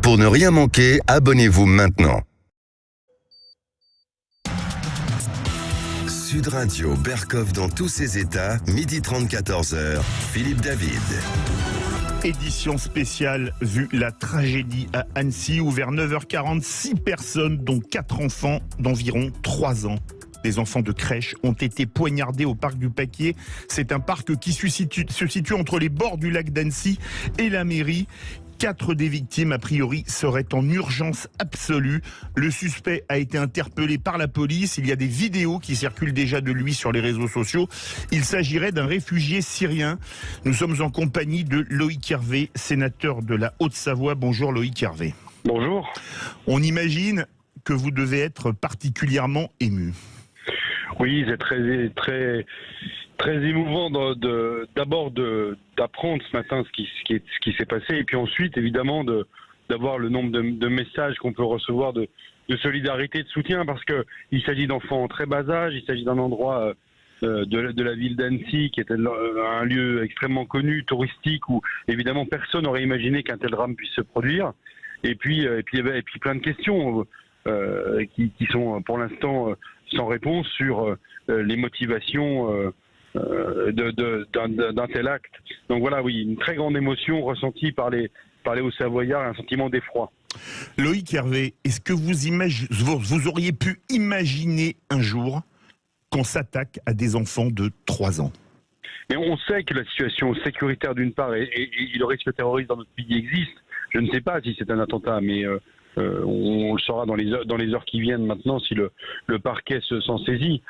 Pour ne rien manquer, abonnez-vous maintenant. Sud Radio, Berkov dans tous ses états, 12h30, 14h, Philippe David. Édition spéciale vu la tragédie à Annecy où vers 9h40, 6 personnes dont 4 enfants d'environ 3 ans. Des enfants de crèche ont été poignardés au parc du Paquier. C'est un parc qui se situe entre les bords du lac d'Annecy et la mairie. 4 des victimes, a priori, seraient en urgence absolue. Le suspect a été interpellé par la police. Il y a des vidéos qui circulent déjà de lui sur les réseaux sociaux. Il s'agirait d'un réfugié syrien. Nous sommes en compagnie de Loïc Hervé, sénateur de la Haute-Savoie. Bonjour Loïc Hervé. Bonjour. On imagine que vous devez être particulièrement ému. Oui, c'est très émouvant d'abord d'apprendre ce matin ce qui s'est passé et puis ensuite évidemment d'avoir le nombre de messages qu'on peut recevoir de solidarité, de soutien, parce que il s'agit d'enfants en très bas âge, il s'agit d'un endroit de la ville d'Annecy qui est un lieu extrêmement connu, touristique, où évidemment personne n'aurait imaginé qu'un tel drame puisse se produire. Et puis plein de questions qui sont pour l'instant sans réponse sur les motivations d'un tel acte. Donc voilà, oui, une très grande émotion ressentie par les Hauts-Savoyards, un sentiment d'effroi. Loïc Hervé, est-ce que vous auriez pu imaginer un jour qu'on s'attaque à des enfants de 3 ans? Mais on sait que la situation sécuritaire d'une part et le risque terroriste dans notre pays existe. Je ne sais pas si c'est un attentat, mais on le saura dans les heures qui viennent maintenant si le parquet s'en saisit.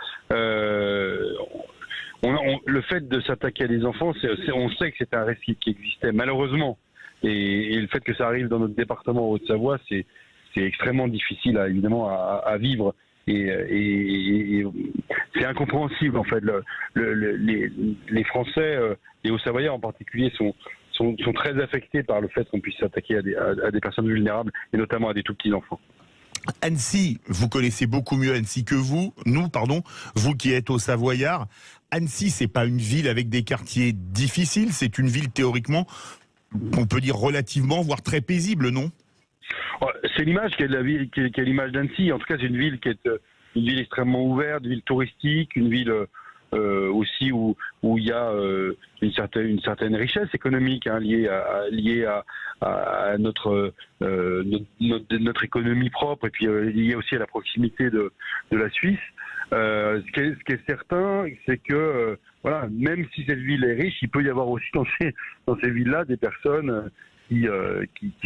Le fait de s'attaquer à des enfants, on sait que c'est un risque qui existait malheureusement. Et le fait que ça arrive dans notre département Haute-Savoie, c'est extrêmement difficile évidemment à vivre. Et c'est incompréhensible en fait. Les Français, les Hauts-Savoyards en particulier, sont très affectés par le fait qu'on puisse s'attaquer à des personnes vulnérables et notamment à des tout petits enfants. Annecy, vous connaissez beaucoup mieux Annecy que vous qui êtes au Savoyard. Annecy, c'est pas une ville avec des quartiers difficiles, c'est une ville théoriquement, on peut dire relativement, voire très paisible, non? C'est l'image qui est l'image d'Annecy. En tout cas, c'est une ville qui est une ville extrêmement ouverte, une ville touristique, une ville aussi où il y a une certaine richesse économique liée à notre économie propre et puis liée aussi à la proximité de la Suisse. Ce qui est certain, c'est que voilà, même si cette ville est riche, il peut y avoir aussi dans ces villes-là des personnes qui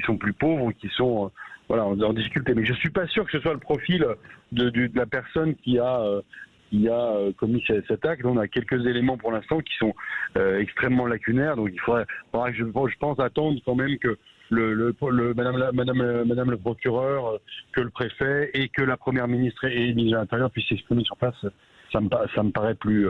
sont plus pauvres ou qui sont en difficulté. Mais je suis pas sûr que ce soit le profil de la personne qui a commis cet acte. On a quelques éléments pour l'instant qui sont extrêmement lacunaires, donc il faudra que je pense attendre quand même que Madame le procureur, que le préfet et que la première ministre et le ministre de l'Intérieur puissent s'exprimer sur place. Ça me paraît plus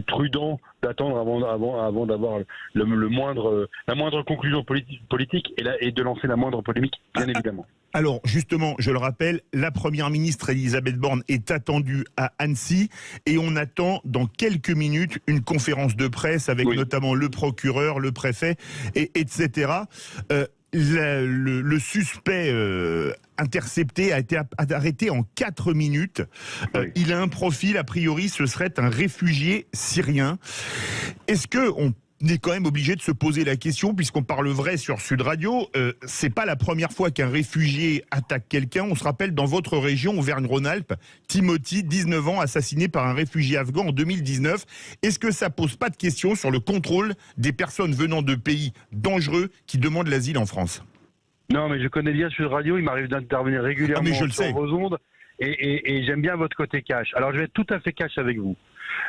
prudent d'attendre avant d'avoir la moindre conclusion politique et de lancer la moindre polémique, bien évidemment. Alors justement, je le rappelle, la première ministre Elisabeth Borne est attendue à Annecy et on attend dans quelques minutes une conférence de presse avec notamment le procureur, le préfet, etc. Le suspect intercepté a été arrêté en 4 minutes. Il a un profil, a priori, ce serait un réfugié syrien. Est-ce qu'on est quand même obligé de se poser la question, puisqu'on parle vrai sur Sud Radio, c'est pas la première fois qu'un réfugié attaque quelqu'un. On se rappelle dans votre région, Auvergne-Rhône-Alpes, Timothy, 19 ans, assassiné par un réfugié afghan en 2019. Est-ce que ça pose pas de questions sur le contrôle des personnes venant de pays dangereux qui demandent l'asile en France? Non, mais je connais bien Sud Radio, il m'arrive d'intervenir régulièrement sur vos ondes, et j'aime bien votre côté cash. Alors je vais être tout à fait cash avec vous.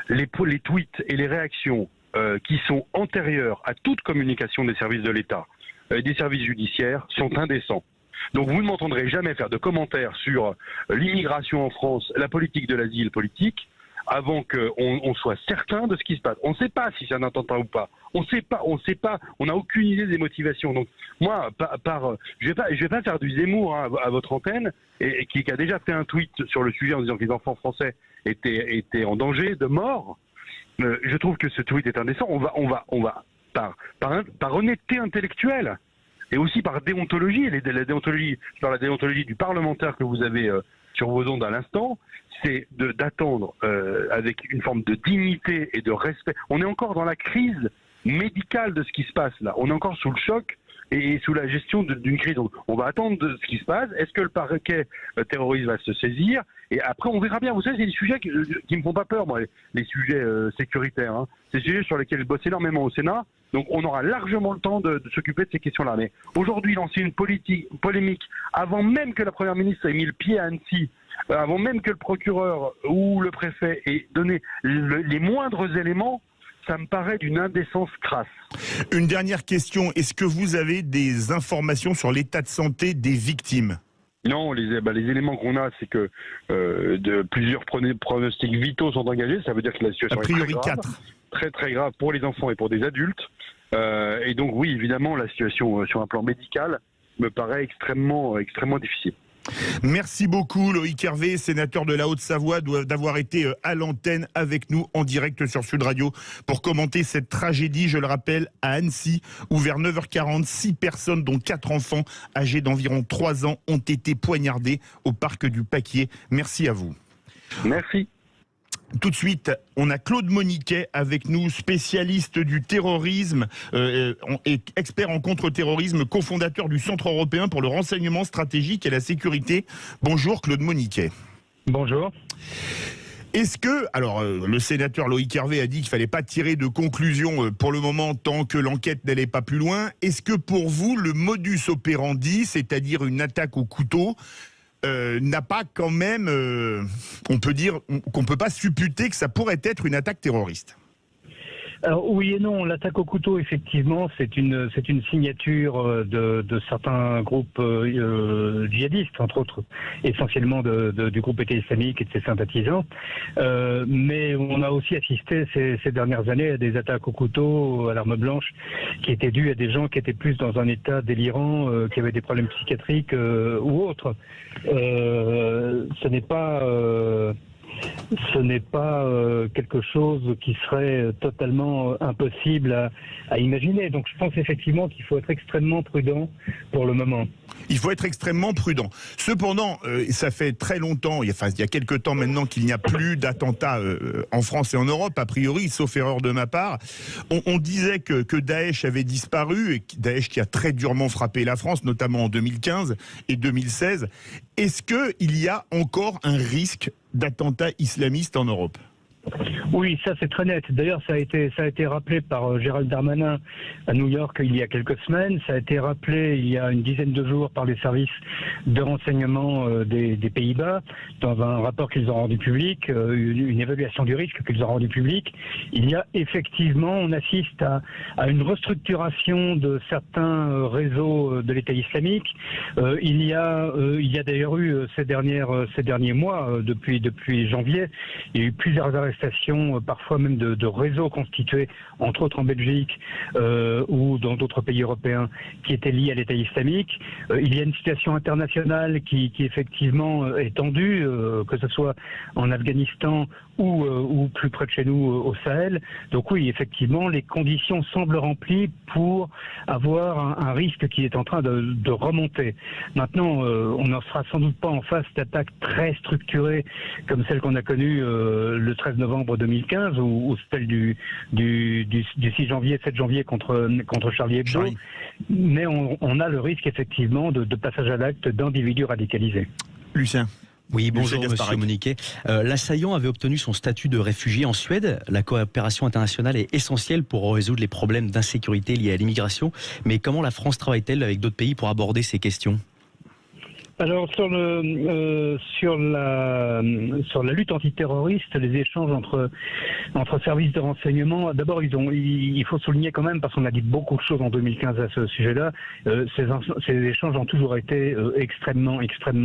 Les tweets et les réactions qui sont antérieurs à toute communication des services de l'État, des services judiciaires, sont indécents. Donc vous ne m'entendrez jamais faire de commentaires sur l'immigration en France, la politique de l'asile politique, avant qu'on soit certain de ce qui se passe. On ne sait pas si c'est un attentat ou pas. On sait pas, on n'a aucune idée des motivations. Donc moi, je vais pas faire du Zemmour à votre antenne, et qui a déjà fait un tweet sur le sujet en disant que les enfants français étaient en danger de mort. Je trouve que ce tweet est indécent. On va par honnêteté intellectuelle, et aussi par déontologie, la déontologie du parlementaire que vous avez sur vos ondes à l'instant, c'est d'attendre avec une forme de dignité et de respect. On est encore dans la crise médicale de ce qui se passe là. On est encore sous le choc et sous la gestion d'une crise. Donc, on va attendre de ce qui se passe. Est-ce que le parquet terroriste va se saisir? Et après, on verra bien. Vous savez, c'est des sujets qui me font pas peur, moi, les sujets sécuritaires. Hein. C'est des sujets sur lesquels je bosse énormément au Sénat. Donc, on aura largement le temps de s'occuper de ces questions-là. Mais aujourd'hui, lancer une polémique avant même que la Première ministre ait mis le pied à Annecy, avant même que le procureur ou le préfet ait donné les moindres éléments, ça me paraît d'une indécence crasse. Une dernière question. Est-ce que vous avez des informations sur l'état de santé des victimes? Non, les éléments qu'on a, c'est que plusieurs pronostics vitaux sont engagés. Ça veut dire que la situation est très grave, 4. Très très grave pour les enfants et pour des adultes. Et donc oui, évidemment, la situation sur un plan médical me paraît extrêmement difficile. Merci beaucoup Loïc Hervé, sénateur de la Haute-Savoie, d'avoir été à l'antenne avec nous en direct sur Sud Radio pour commenter cette tragédie, je le rappelle, à Annecy, où vers 9h40, 6 personnes, dont 4 enfants âgés d'environ 3 ans, ont été poignardés au parc du Paquier. Merci à vous. Merci. Tout de suite, on a Claude Moniquet avec nous, spécialiste du terrorisme et expert en contre-terrorisme, cofondateur du Centre européen pour le renseignement stratégique et la sécurité. Bonjour Claude Moniquet. Bonjour. Est-ce que, alors le sénateur Loïc Hervé a dit qu'il ne fallait pas tirer de conclusion pour le moment tant que l'enquête n'allait pas plus loin. Est-ce que pour vous, le modus operandi, c'est-à-dire une attaque au couteau, n'a pas quand même, on peut dire qu'on ne peut pas supputer que ça pourrait être une attaque terroriste? Alors oui et non, l'attaque au couteau, effectivement, c'est une signature de certains groupes djihadistes, entre autres, essentiellement du groupe État islamique et de ses sympathisants. Mais on a aussi assisté ces dernières années à des attaques au couteau, à l'arme blanche, qui étaient dues à des gens qui étaient plus dans un état délirant, qui avaient des problèmes psychiatriques ou autres. Ce n'est pas quelque chose qui serait totalement impossible à imaginer. Donc je pense effectivement qu'il faut être extrêmement prudent pour le moment. Il faut être extrêmement prudent. Cependant, ça fait très longtemps, il y a quelques temps maintenant qu'il n'y a plus d'attentats en France et en Europe, a priori, sauf erreur de ma part. On disait que Daesh avait disparu, et Daesh qui a très durement frappé la France, notamment en 2015 et 2016. Est-ce qu'il y a encore un risque d'attentats islamistes en Europe? Oui, ça c'est très net. D'ailleurs, ça a été rappelé par Gérald Darmanin à New York il y a quelques semaines. Ça a été rappelé il y a une dizaine de jours par les services de renseignement des Pays-Bas dans un rapport qu'ils ont rendu public, une évaluation du risque qu'ils ont rendu public. Il y a effectivement, on assiste à une restructuration de certains réseaux de l'État islamique. Il y a d'ailleurs eu ces derniers mois, depuis janvier, il y a eu plusieurs arrestations, parfois même de réseaux constitués, entre autres en Belgique ou dans d'autres pays européens, qui étaient liés à l'État islamique. Il y a une situation internationale qui effectivement est tendue, que ce soit en Afghanistan ou plus près de chez nous au Sahel. Donc oui, effectivement, les conditions semblent remplies pour avoir un risque qui est en train de remonter. Maintenant, on n'en sera sans doute pas en face d'attaques très structurées comme celle qu'on a connue le 13 novembre 2015 ou celle du 6 janvier, 7 janvier contre Charlie Hebdo. Mais on a le risque effectivement de passage à l'acte d'individus radicalisés. Lucien. Oui, bonjour Monsieur Moniquet. L'assaillant avait obtenu son statut de réfugié en Suède. La coopération internationale est essentielle pour résoudre les problèmes d'insécurité liés à l'immigration. Mais comment la France travaille-t-elle avec d'autres pays pour aborder ces questions ? Alors sur la lutte antiterroriste, les échanges entre services de renseignement, d'abord il faut souligner quand même, parce qu'on a dit beaucoup de choses en 2015 à ce sujet-là, ces échanges ont toujours été extrêmement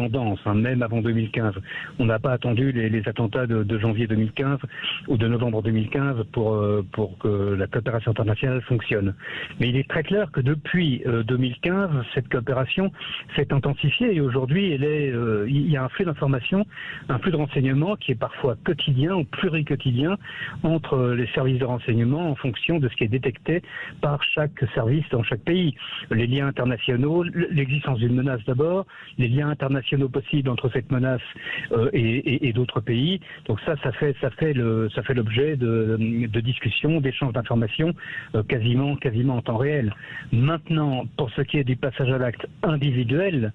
denses, hein, même avant 2015. On n'a pas attendu les attentats de janvier 2015 ou de novembre 2015 pour que la coopération internationale fonctionne. Mais il est très clair que depuis 2015, cette coopération s'est intensifiée et aujourd'hui aujourd'hui, il y a un flux d'informations, un flux de renseignements qui est parfois quotidien ou pluriquotidien entre les services de renseignement en fonction de ce qui est détecté par chaque service dans chaque pays. Les liens internationaux, l'existence d'une menace d'abord, les liens internationaux possibles entre cette menace et d'autres pays. Donc ça fait l'objet de discussions, d'échanges d'informations quasiment en temps réel. Maintenant, pour ce qui est du passage à l'acte individuel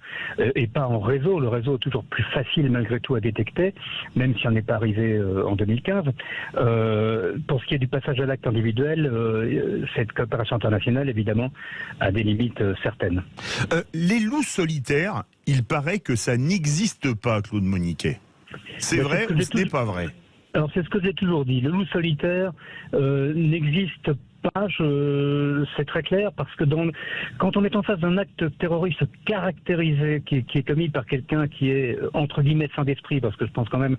et pas en réseau, le réseau est toujours plus facile malgré tout à détecter, même si on n'est pas arrivé en 2015. Pour ce qui est du passage à l'acte individuel, cette coopération internationale, évidemment, a des limites certaines. Les loups solitaires, il paraît que ça n'existe pas, Claude Moniquet. C'est vrai ou ce n'est pas vrai? Alors c'est ce que j'ai toujours dit. Le loup solitaire n'existe pas. C'est très clair parce que quand on est en face d'un acte terroriste caractérisé qui est commis par quelqu'un qui est entre guillemets sain d'esprit, parce que je pense quand même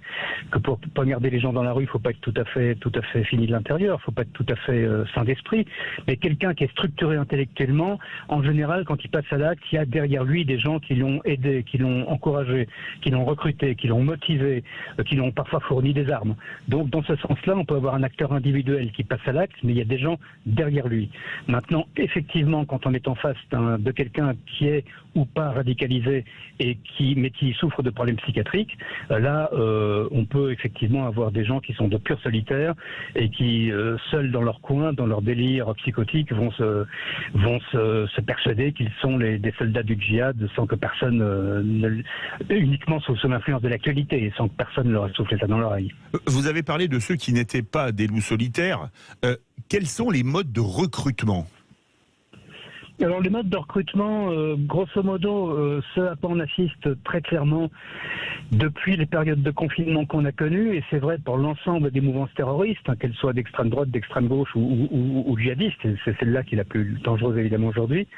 que pour poignarder les gens dans la rue, il faut pas être tout à fait fini de l'intérieur, il faut pas être tout à fait sain d'esprit, mais quelqu'un qui est structuré intellectuellement, en général, quand il passe à l'acte, il y a derrière lui des gens qui l'ont aidé, qui l'ont encouragé, qui l'ont recruté, qui l'ont motivé, qui l'ont parfois fourni des armes. Donc dans ce sens-là, on peut avoir un acteur individuel qui passe à l'acte, mais il y a des gens derrière lui. Maintenant, effectivement, quand on est en face de quelqu'un qui est ou pas radicalisé mais qui souffre de problèmes psychiatriques, là, on peut effectivement avoir des gens qui sont de purs solitaires et qui, seuls dans leur coin, dans leur délire psychotique, vont se persuader qu'ils sont des soldats du djihad sans que personne, uniquement sous l'influence de l'actualité et sans que personne leur souffle ça dans l'oreille. Vous avez parlé de ceux qui n'étaient pas des loups solitaires. Quels sont les modes de recrutement ? Alors les modes de recrutement, grosso modo, ce à quoi on assiste très clairement depuis les périodes de confinement qu'on a connues, et c'est vrai pour l'ensemble des mouvances terroristes, qu'elles soient d'extrême droite, d'extrême gauche ou djihadistes, et c'est celle-là qui est la plus dangereuse évidemment aujourd'hui,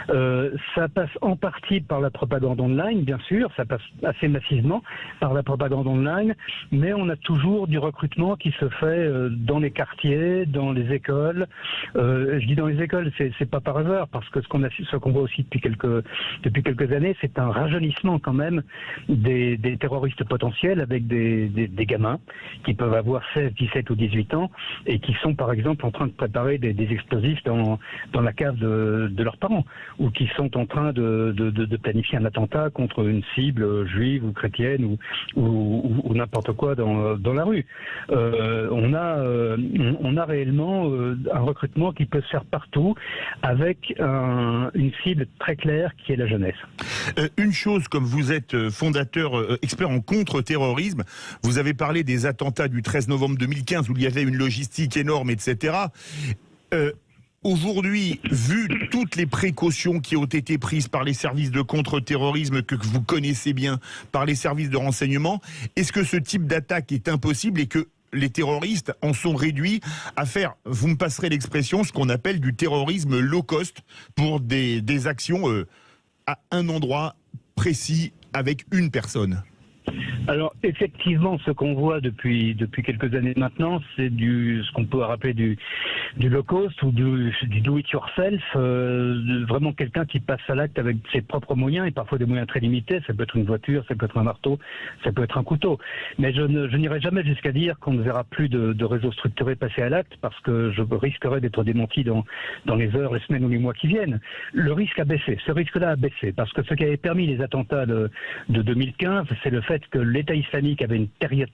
ça passe en partie par la propagande online, bien sûr, ça passe assez massivement par la propagande online, mais on a toujours du recrutement qui se fait dans les quartiers, dans les écoles. Je dis dans les écoles, c'est pas par hasard, parce que ce qu'on voit aussi depuis quelques années, c'est un rajeunissement quand même des terroristes potentiels avec des gamins qui peuvent avoir 16, 17 ou 18 ans et qui sont par exemple en train de préparer des explosifs dans la cave de leurs parents, ou qui sont en train de planifier un attentat contre une cible juive ou chrétienne ou n'importe quoi dans la rue. On a réellement un recrutement qui peut se faire partout avec une cible très claire qui est la jeunesse. Une chose, comme vous êtes fondateur, expert en contre-terrorisme, vous avez parlé des attentats du 13 novembre 2015 où il y avait une logistique énorme, etc. Aujourd'hui, vu toutes les précautions qui ont été prises par les services de contre-terrorisme que vous connaissez bien, par les services de renseignement, est-ce que ce type d'attaque est impossible et que les terroristes en sont réduits à faire, vous me passerez l'expression, ce qu'on appelle du terrorisme low cost pour des actions à un endroit précis avec une personne? Alors effectivement, ce qu'on voit depuis quelques années maintenant, c'est ce qu'on peut rappeler du low cost ou du do it yourself, vraiment quelqu'un qui passe à l'acte avec ses propres moyens et parfois des moyens très limités. Ça peut être une voiture, ça peut être un marteau, ça peut être un couteau. Mais je n'irai jamais jusqu'à dire qu'on ne verra plus de réseaux structurés passer à l'acte, parce que je risquerais d'être démenti dans les heures, les semaines ou les mois qui viennent. Le risque a baissé, ce risque-là a baissé, parce que ce qui avait permis les attentats de 2015, c'est le fait que l'État islamique avait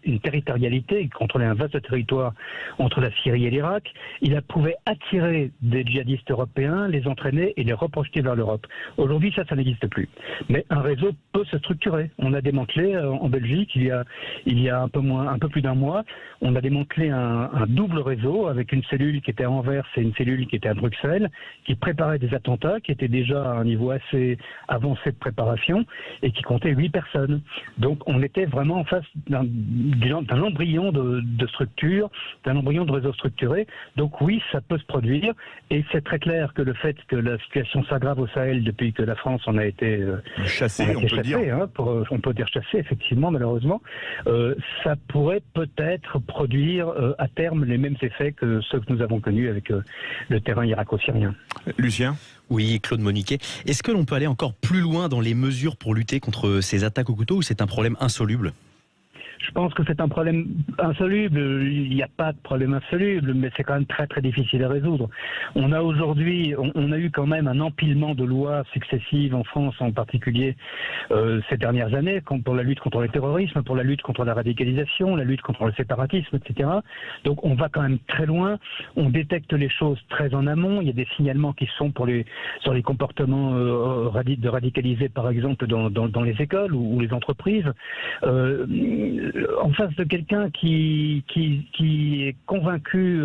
une territorialité, il contrôlait un vaste territoire entre la Syrie et l'Irak. Il pouvait attirer des djihadistes européens, les entraîner et les reprojeter vers l'Europe. Aujourd'hui, ça n'existe plus. Mais un réseau peut se structurer. On a démantelé en Belgique, il y a un peu plus d'un mois, on a démantelé un double réseau avec une cellule qui était à Anvers et une cellule qui était à Bruxelles, qui préparait des attentats, qui était déjà à un niveau assez avancé de préparation et qui comptait 8 personnes. Donc on était vraiment en face d'un embryon de structure, d'un embryon de réseau structuré. Donc oui, ça peut se produire, et c'est très clair que le fait que la situation s'aggrave au Sahel depuis que la France en a été chassée, on peut dire. On peut dire chassée, effectivement, malheureusement, ça pourrait peut-être produire à terme les mêmes effets que ceux que nous avons connus avec le terrain irako-syrien. Lucien ? Oui, Claude Moniquet. Est-ce que l'on peut aller encore plus loin dans les mesures pour lutter contre ces attaques au couteau ou c'est un problème insoluble ? Je pense que c'est un problème insoluble. Il n'y a pas de problème insoluble, mais c'est quand même très très difficile à résoudre. On a aujourd'hui, on a eu quand même un empilement de lois successives en France, en particulier ces dernières années, pour la lutte contre le terrorisme, pour la lutte contre la radicalisation, la lutte contre le séparatisme, etc. Donc on va quand même très loin. On détecte les choses très en amont. Il y a des signalements qui sont sur les comportements de radicalisés, par exemple, dans les écoles ou les entreprises. En face de quelqu'un qui est convaincu,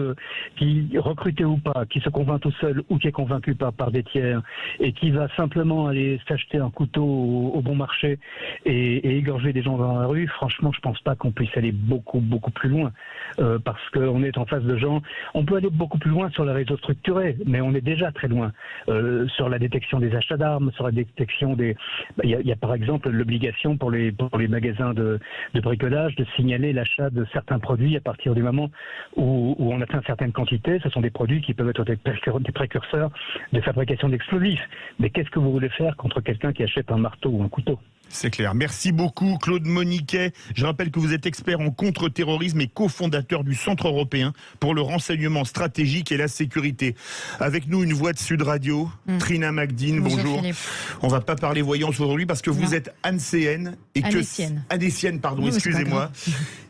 qui recruté ou pas, qui se convainc tout seul ou qui est convaincu par des tiers et qui va simplement aller s'acheter un couteau au bon marché et égorger des gens dans la rue, franchement, je pense pas qu'on puisse aller beaucoup plus loin parce qu'on est en face de gens. On peut aller beaucoup plus loin sur les réseaux structurés, mais on est déjà très loin sur la détection des achats d'armes, sur la détection des. Il y a par exemple l'obligation pour les magasins de bricolage de signaler l'achat de certains produits à partir du moment où on atteint certaines quantités. Ce sont des produits qui peuvent être des précurseurs de fabrication d'explosifs. Mais qu'est-ce que vous voulez faire contre quelqu'un qui achète un marteau ou un couteau ? C'est clair. Merci beaucoup, Claude Moniquet. Je rappelle que vous êtes expert en contre-terrorisme et cofondateur du Centre européen pour le renseignement stratégique et la sécurité. Avec nous, une voix de Sud Radio, Trina Magdine. Bonjour. On va pas parler voyance aujourd'hui parce que vous êtes ancéenne et anécienne, pardon, excusez-moi.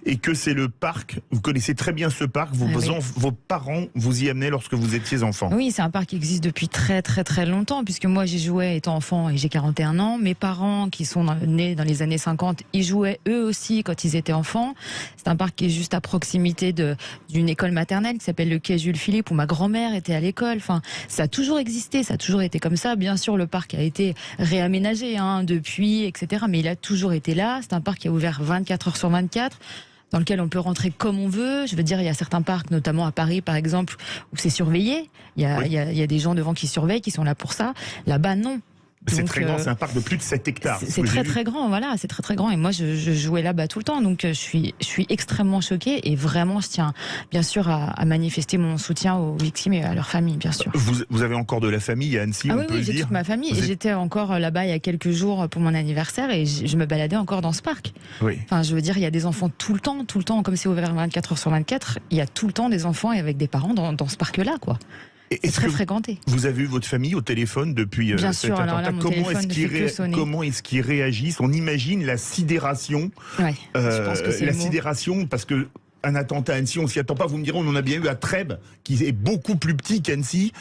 Et que c'est le parc, vous connaissez très bien ce parc, vos parents vous y amenaient lorsque vous étiez enfant. Oui, c'est un parc qui existe depuis très très très longtemps, puisque moi j'y jouais étant enfant et j'ai 41 ans. Mes parents qui sont nés dans les années 50, ils jouaient eux aussi quand ils étaient enfants. C'est un parc qui est juste à proximité d'une école maternelle qui s'appelle le quai Jules Philippe, où ma grand-mère était à l'école. Enfin, ça a toujours existé, ça a toujours été comme ça. Bien sûr, le parc a été réaménagé depuis, etc. Mais il a toujours été là. C'est un parc qui a ouvert 24 heures sur 24. Dans lequel on peut rentrer comme on veut. Je veux dire, il y a certains parcs, notamment à Paris, par exemple, où c'est surveillé. Il y a des gens devant qui surveillent, qui sont là pour ça. Là-bas, non. C'est très grand, c'est un parc de plus de 7 hectares. C'est très grand, voilà, c'est très grand. Et moi, je jouais là-bas tout le temps, donc je suis extrêmement choquée et vraiment, je tiens bien sûr à manifester mon soutien aux victimes et à leurs familles, bien sûr. Vous avez encore de la famille à Annecy, on peut le dire ? Oui, j'ai toute ma famille. J'étais encore là-bas il y a quelques jours pour mon anniversaire et je me baladais encore dans ce parc. Oui. Enfin, je veux dire, il y a des enfants tout le temps, comme c'est ouvert 24 heures sur 24, il y a tout le temps des enfants et avec des parents dans ce parc-là, quoi. C'est très fréquenté. Vous avez eu votre famille au téléphone depuis cet attentat. Comment est-ce qu'ils réagissent ? On imagine la sidération. Ouais, je pense que c'est la sidération, parce que un attentat à Annecy, on s'y attend pas. Vous me direz, on en a bien eu à Trèbes, qui est beaucoup plus petit qu'Annecy.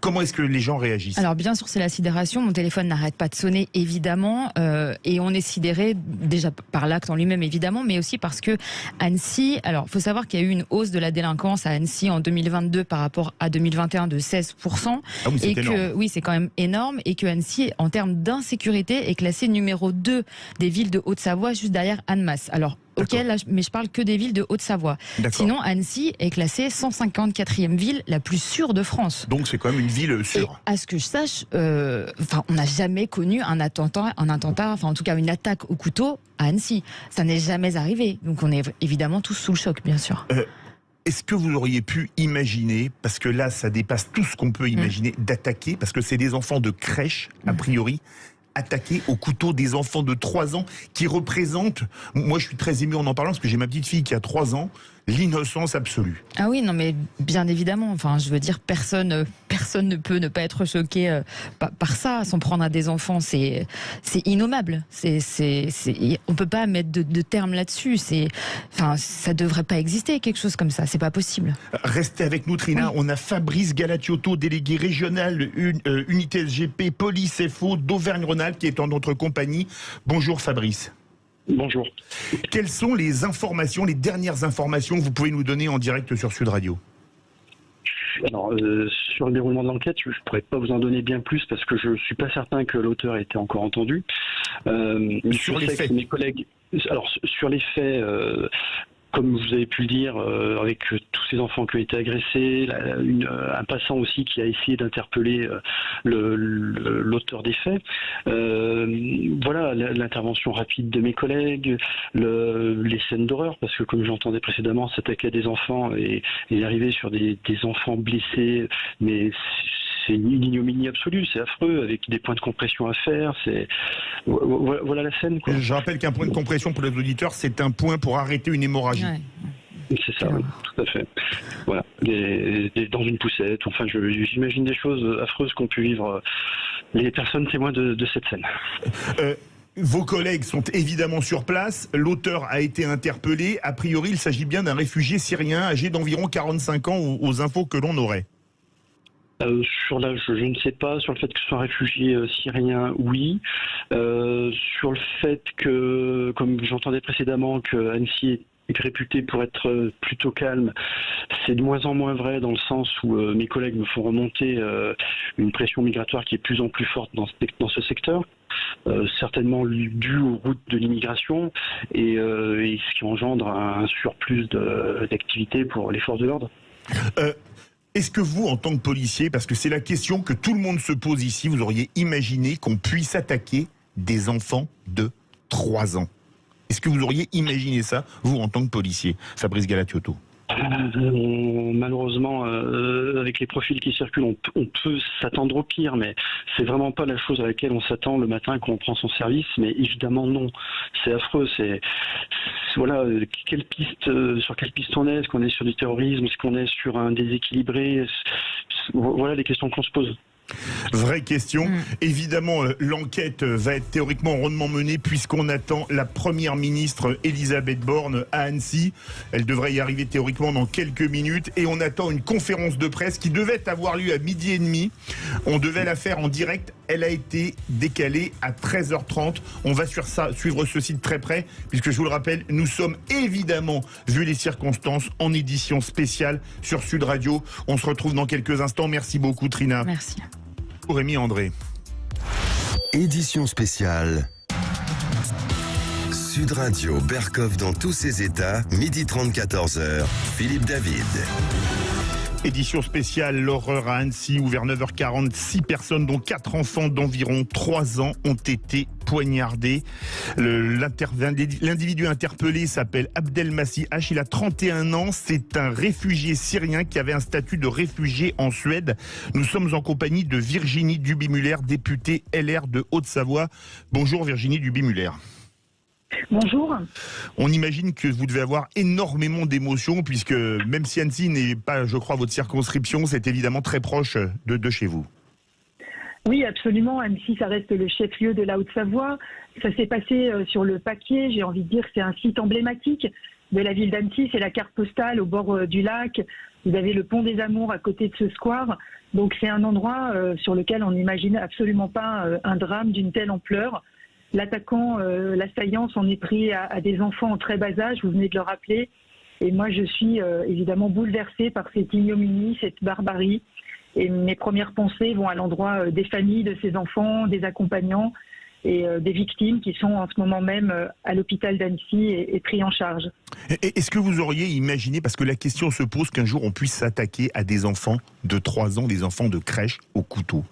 Comment est-ce que les gens réagissent ? Alors bien sûr, c'est la sidération. Mon téléphone n'arrête pas de sonner, évidemment, et on est sidéré déjà par l'acte en lui-même, évidemment, mais aussi parce que Annecy. Alors, il faut savoir qu'il y a eu une hausse de la délinquance à Annecy en 2022 par rapport à 2021 de 16%. Ah oui, c'est énorme. Oui, c'est quand même énorme, et que Annecy, en termes d'insécurité, est classée numéro 2 des villes de Haute-Savoie, juste derrière Annemasse. Alors. Ok, là, mais je parle que des villes de Haute-Savoie. Sinon, Annecy est classée 154e ville la plus sûre de France. Donc c'est quand même une ville sûre. Et à ce que je sache, on n'a jamais connu un attentat, enfin en tout cas une attaque au couteau à Annecy. Ça n'est jamais arrivé. Donc on est évidemment tous sous le choc, bien sûr. Est-ce que vous auriez pu imaginer, parce que là ça dépasse tout ce qu'on peut imaginer, d'attaquer, parce que c'est des enfants de crèche, a priori, attaquer au couteau des enfants de 3 ans qui représentent, moi je suis très ému en parlant parce que j'ai ma petite fille qui a 3 ans, l'innocence absolue. Ah oui, non mais bien évidemment, enfin je veux dire personne ne peut ne pas être choqué par ça, s'en prendre à des enfants, c'est innommable, on peut pas mettre de terme là-dessus, ça devrait pas exister quelque chose comme ça, c'est pas possible. Restez avec nous Trina, on a Fabrice Galatiotto, délégué régional unité SGP Police FO d'Auvergne-Rhône-Alpes qui est en notre compagnie. Bonjour Fabrice. Bonjour. Quelles sont les informations, les dernières informations que vous pouvez nous donner en direct sur Sud Radio ? Alors, sur le déroulement de l'enquête, je ne pourrais pas vous en donner bien plus parce que je ne suis pas certain que l'auteur ait été encore entendu. Sur les faits. Mes collègues, alors, sur les faits, comme vous avez pu le dire, avec tous ces enfants qui ont été agressés, un passant aussi qui a essayé d'interpeller l'auteur des faits. Voilà, l'intervention rapide de mes collègues, les scènes d'horreur, parce que comme j'entendais précédemment, s'attaquer à des enfants et arriver sur des enfants blessés, mais une ignominie absolue, c'est affreux, avec des points de compression à faire. Voilà la scène, quoi. Je rappelle qu'un point de compression pour les auditeurs, c'est un point pour arrêter une hémorragie. Ouais. C'est ça, oui, tout à fait. Voilà, dans une poussette. Enfin, j'imagine des choses affreuses qu'ont pu vivre les personnes témoins de cette scène. Vos collègues sont évidemment sur place. L'auteur a été interpellé. A priori, il s'agit bien d'un réfugié syrien âgé d'environ 45 ans aux infos que l'on aurait. Sur l'âge, je ne sais pas. Sur le fait que ce soit un réfugié syrien, oui. Sur le fait que, comme j'entendais précédemment, que Annecy est réputé pour être plutôt calme, c'est de moins en moins vrai, dans le sens où mes collègues me font remonter une pression migratoire qui est de plus en plus forte dans ce secteur. Certainement dû aux routes de l'immigration et ce qui engendre un surplus d'activité pour les forces de l'ordre. Est-ce que vous, en tant que policier, parce que c'est la question que tout le monde se pose ici, vous auriez imaginé qu'on puisse attaquer des enfants de 3 ans? Est-ce que vous auriez imaginé ça, vous, en tant que policier, Fabrice Galatiotto? Malheureusement, avec les profils qui circulent, on peut s'attendre au pire, mais c'est vraiment pas la chose à laquelle on s'attend le matin quand on prend son service. Mais évidemment non, c'est affreux. Voilà, sur quelle piste on est? Est-ce qu'on est sur du terrorisme? Est-ce qu'on est sur un déséquilibré? Voilà les questions qu'on se pose. Vraie question. Évidemment, l'enquête va être théoriquement rondement menée puisqu'on attend la première ministre Elisabeth Borne à Annecy. Elle devrait y arriver théoriquement dans quelques minutes et on attend une conférence de presse qui devait avoir lieu à 12h30. On devait la faire en direct. Elle a été décalée à 13h30. On va suivre ceci de très près puisque je vous le rappelle, nous sommes évidemment, vu les circonstances, en édition spéciale sur Sud Radio. On se retrouve dans quelques instants. Merci beaucoup, Trina. Merci. Rémi André. Édition spéciale. Sud Radio, Berkov dans tous ses états, 12h30, 14h. Philippe David. Édition spéciale, l'horreur à Annecy, où vers 9h40, 6 personnes, dont 4 enfants d'environ 3 ans, ont été poignardés. L'individu interpellé s'appelle Abdelmasih H. Il a 31 ans. C'est un réfugié syrien qui avait un statut de réfugié en Suède. Nous sommes en compagnie de Virginie Duby-Muller, députée LR de Haute-Savoie. Bonjour Virginie Duby-Muller. Bonjour. On imagine que vous devez avoir énormément d'émotions puisque même si Annecy n'est pas, je crois, votre circonscription, c'est évidemment très proche de chez vous. Oui, absolument. Annecy, ça reste le chef-lieu de la Haute-Savoie. Ça s'est passé sur le papier. J'ai envie de dire que c'est un site emblématique de la ville d'Annecy. C'est la carte postale au bord du lac. Vous avez le pont des Amours à côté de ce square. Donc c'est un endroit sur lequel on n'imagine absolument pas un drame d'une telle ampleur. L'attaquant, l'assaillant s'en est pris à des enfants en très bas âge, vous venez de le rappeler. Et moi, je suis évidemment bouleversée par cette ignominie, cette barbarie. Et mes premières pensées vont à l'endroit des familles de ces enfants, des accompagnants et des victimes qui sont en ce moment même à l'hôpital d'Annecy et pris en charge. Est-ce que vous auriez imaginé, parce que la question se pose, qu'un jour on puisse s'attaquer à des enfants de 3 ans, des enfants de crèche au couteau?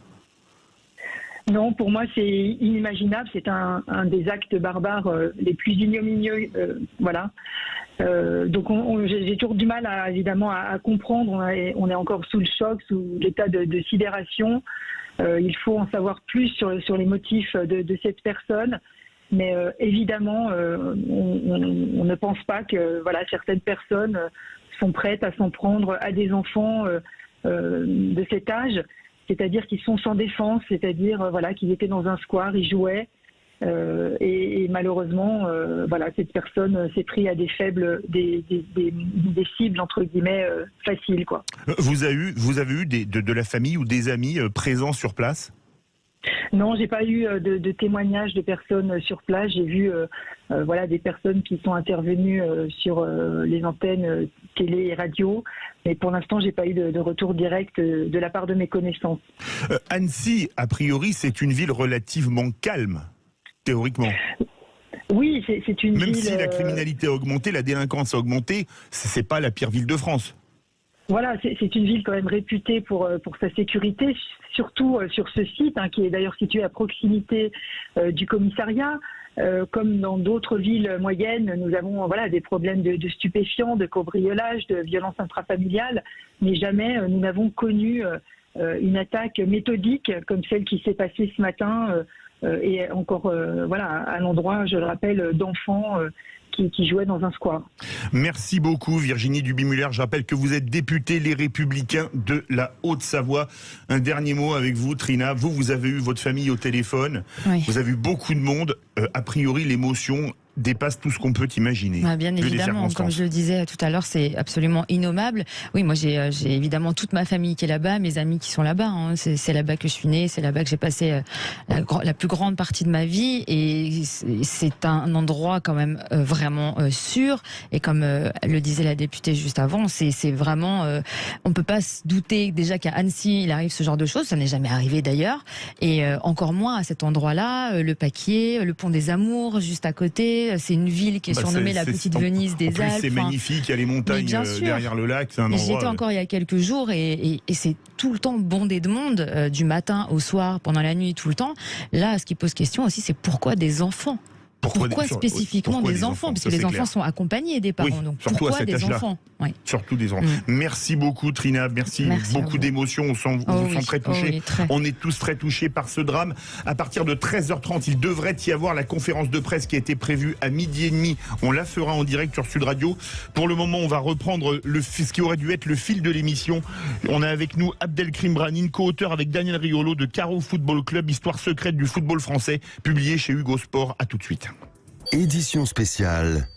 Non, pour moi, c'est inimaginable. C'est un des actes barbares les plus ignominieux. Voilà. Donc, j'ai toujours du mal, évidemment, à comprendre. On est encore sous le choc, sous l'état de sidération. Il faut en savoir plus sur les motifs de cette personne. Mais évidemment, on ne pense pas que certaines personnes sont prêtes à s'en prendre à des enfants de cet âge. C'est-à-dire qu'ils sont sans défense, c'est-à-dire qu'ils étaient dans un square, ils jouaient, et malheureusement, cette personne s'est pris à des cibles entre guillemets faciles, quoi. Vous avez eu de la famille ou des amis présents sur place? Non, j'ai pas eu de témoignages de personnes sur place. J'ai vu des personnes qui sont intervenues sur les antennes télé et radio. Mais pour l'instant, j'ai pas eu de retour direct de la part de mes connaissances. Annecy, a priori, c'est une ville relativement calme, théoriquement. Oui, c'est une ville... Même si la criminalité a augmenté, la délinquance a augmenté, c'est pas la pire ville de France. Voilà, c'est une ville quand même réputée pour sa sécurité, surtout sur ce site, qui est d'ailleurs situé à proximité du commissariat. Comme dans d'autres villes moyennes, nous avons des problèmes de stupéfiants, de cambriolage, de violences intrafamiliales, mais jamais nous n'avons connu une attaque méthodique comme celle qui s'est passée ce matin et encore à l'endroit, je le rappelle, d'enfants qui jouaient dans un square. Merci beaucoup Virginie Duby-Muller. Je rappelle que vous êtes députée Les Républicains de la Haute-Savoie. Un dernier mot avec vous, Trina. Vous avez eu votre famille au téléphone. Oui. Vous avez eu beaucoup de monde. A priori, l'émotion dépasse tout ce qu'on peut imaginer. Bien évidemment, comme je le disais tout à l'heure, c'est absolument innommable. Oui, moi j'ai évidemment toute ma famille qui est là-bas, mes amis qui sont là-bas. Hein. C'est là-bas que je suis née, c'est là-bas que j'ai passé la plus grande partie de ma vie, et c'est un endroit quand même vraiment sûr. Et comme le disait la députée juste avant, c'est vraiment, on peut pas se douter déjà qu'à Annecy il arrive ce genre de choses. Ça n'est jamais arrivé d'ailleurs, et encore moins à cet endroit-là, le Paquier, le Pont des Amours juste à côté. C'est une ville qui est surnommée la petite Venise des Alpes. C'est magnifique, il y a les montagnes derrière le lac. J'y étais encore il y a quelques jours et c'est tout le temps bondé de monde, du matin au soir, pendant la nuit, tout le temps. Là, ce qui pose question aussi, c'est pourquoi des enfants ? Pourquoi spécifiquement des enfants? Parce que les enfants sont accompagnés des parents. Donc pourquoi des enfants? Surtout des enfants. Merci beaucoup Trina, merci beaucoup d'émotions. On sent très touchés. On est tous très touchés par ce drame. À partir de 13h30, il devrait y avoir la conférence de presse qui a été prévue à 12h30. On la fera en direct sur Sud Radio. Pour le moment, on va reprendre ce qui aurait dû être le fil de l'émission. On a avec nous Abdelkrim Branine, co-auteur avec Daniel Riolo de Carreau Football Club, Histoire secrète du football français, publié chez Hugo Sport. À tout de suite. Édition spéciale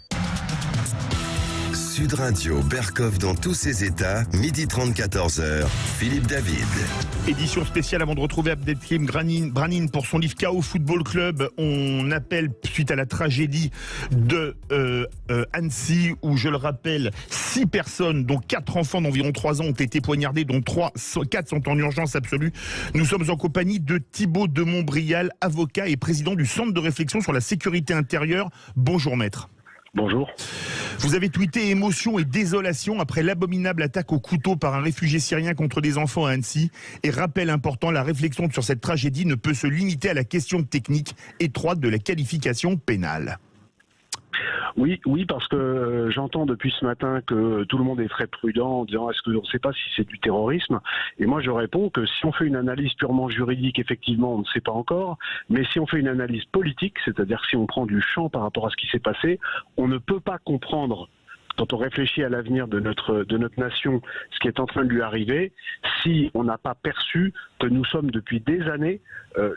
Sud Radio, Berkov dans tous ses états, 12h30, 14h, Philippe David. Édition spéciale avant de retrouver Abdelkrim Branine pour son livre Carreau Football Club. On appelle suite à la tragédie de Annecy, où je le rappelle, 6 personnes, dont 4 enfants d'environ 3 ans ont été poignardés, dont 4 sont en urgence absolue. Nous sommes en compagnie de Thibaut de Montbrial, avocat et président du Centre de réflexion sur la sécurité intérieure. Bonjour maître. Bonjour. Vous avez tweeté émotion et désolation après l'abominable attaque au couteau par un réfugié syrien contre des enfants à Annecy. Et rappel important, la réflexion sur cette tragédie ne peut se limiter à la question technique étroite de la qualification pénale. Oui, parce que j'entends depuis ce matin que tout le monde est très prudent en disant est-ce qu'on ne sait pas si c'est du terrorisme, et moi je réponds que si on fait une analyse purement juridique, effectivement on ne sait pas encore, mais si on fait une analyse politique, c'est-à-dire si on prend du champ par rapport à ce qui s'est passé, on ne peut pas comprendre, quand on réfléchit à l'avenir de notre nation, ce qui est en train de lui arriver, si on n'a pas perçu que nous sommes depuis des années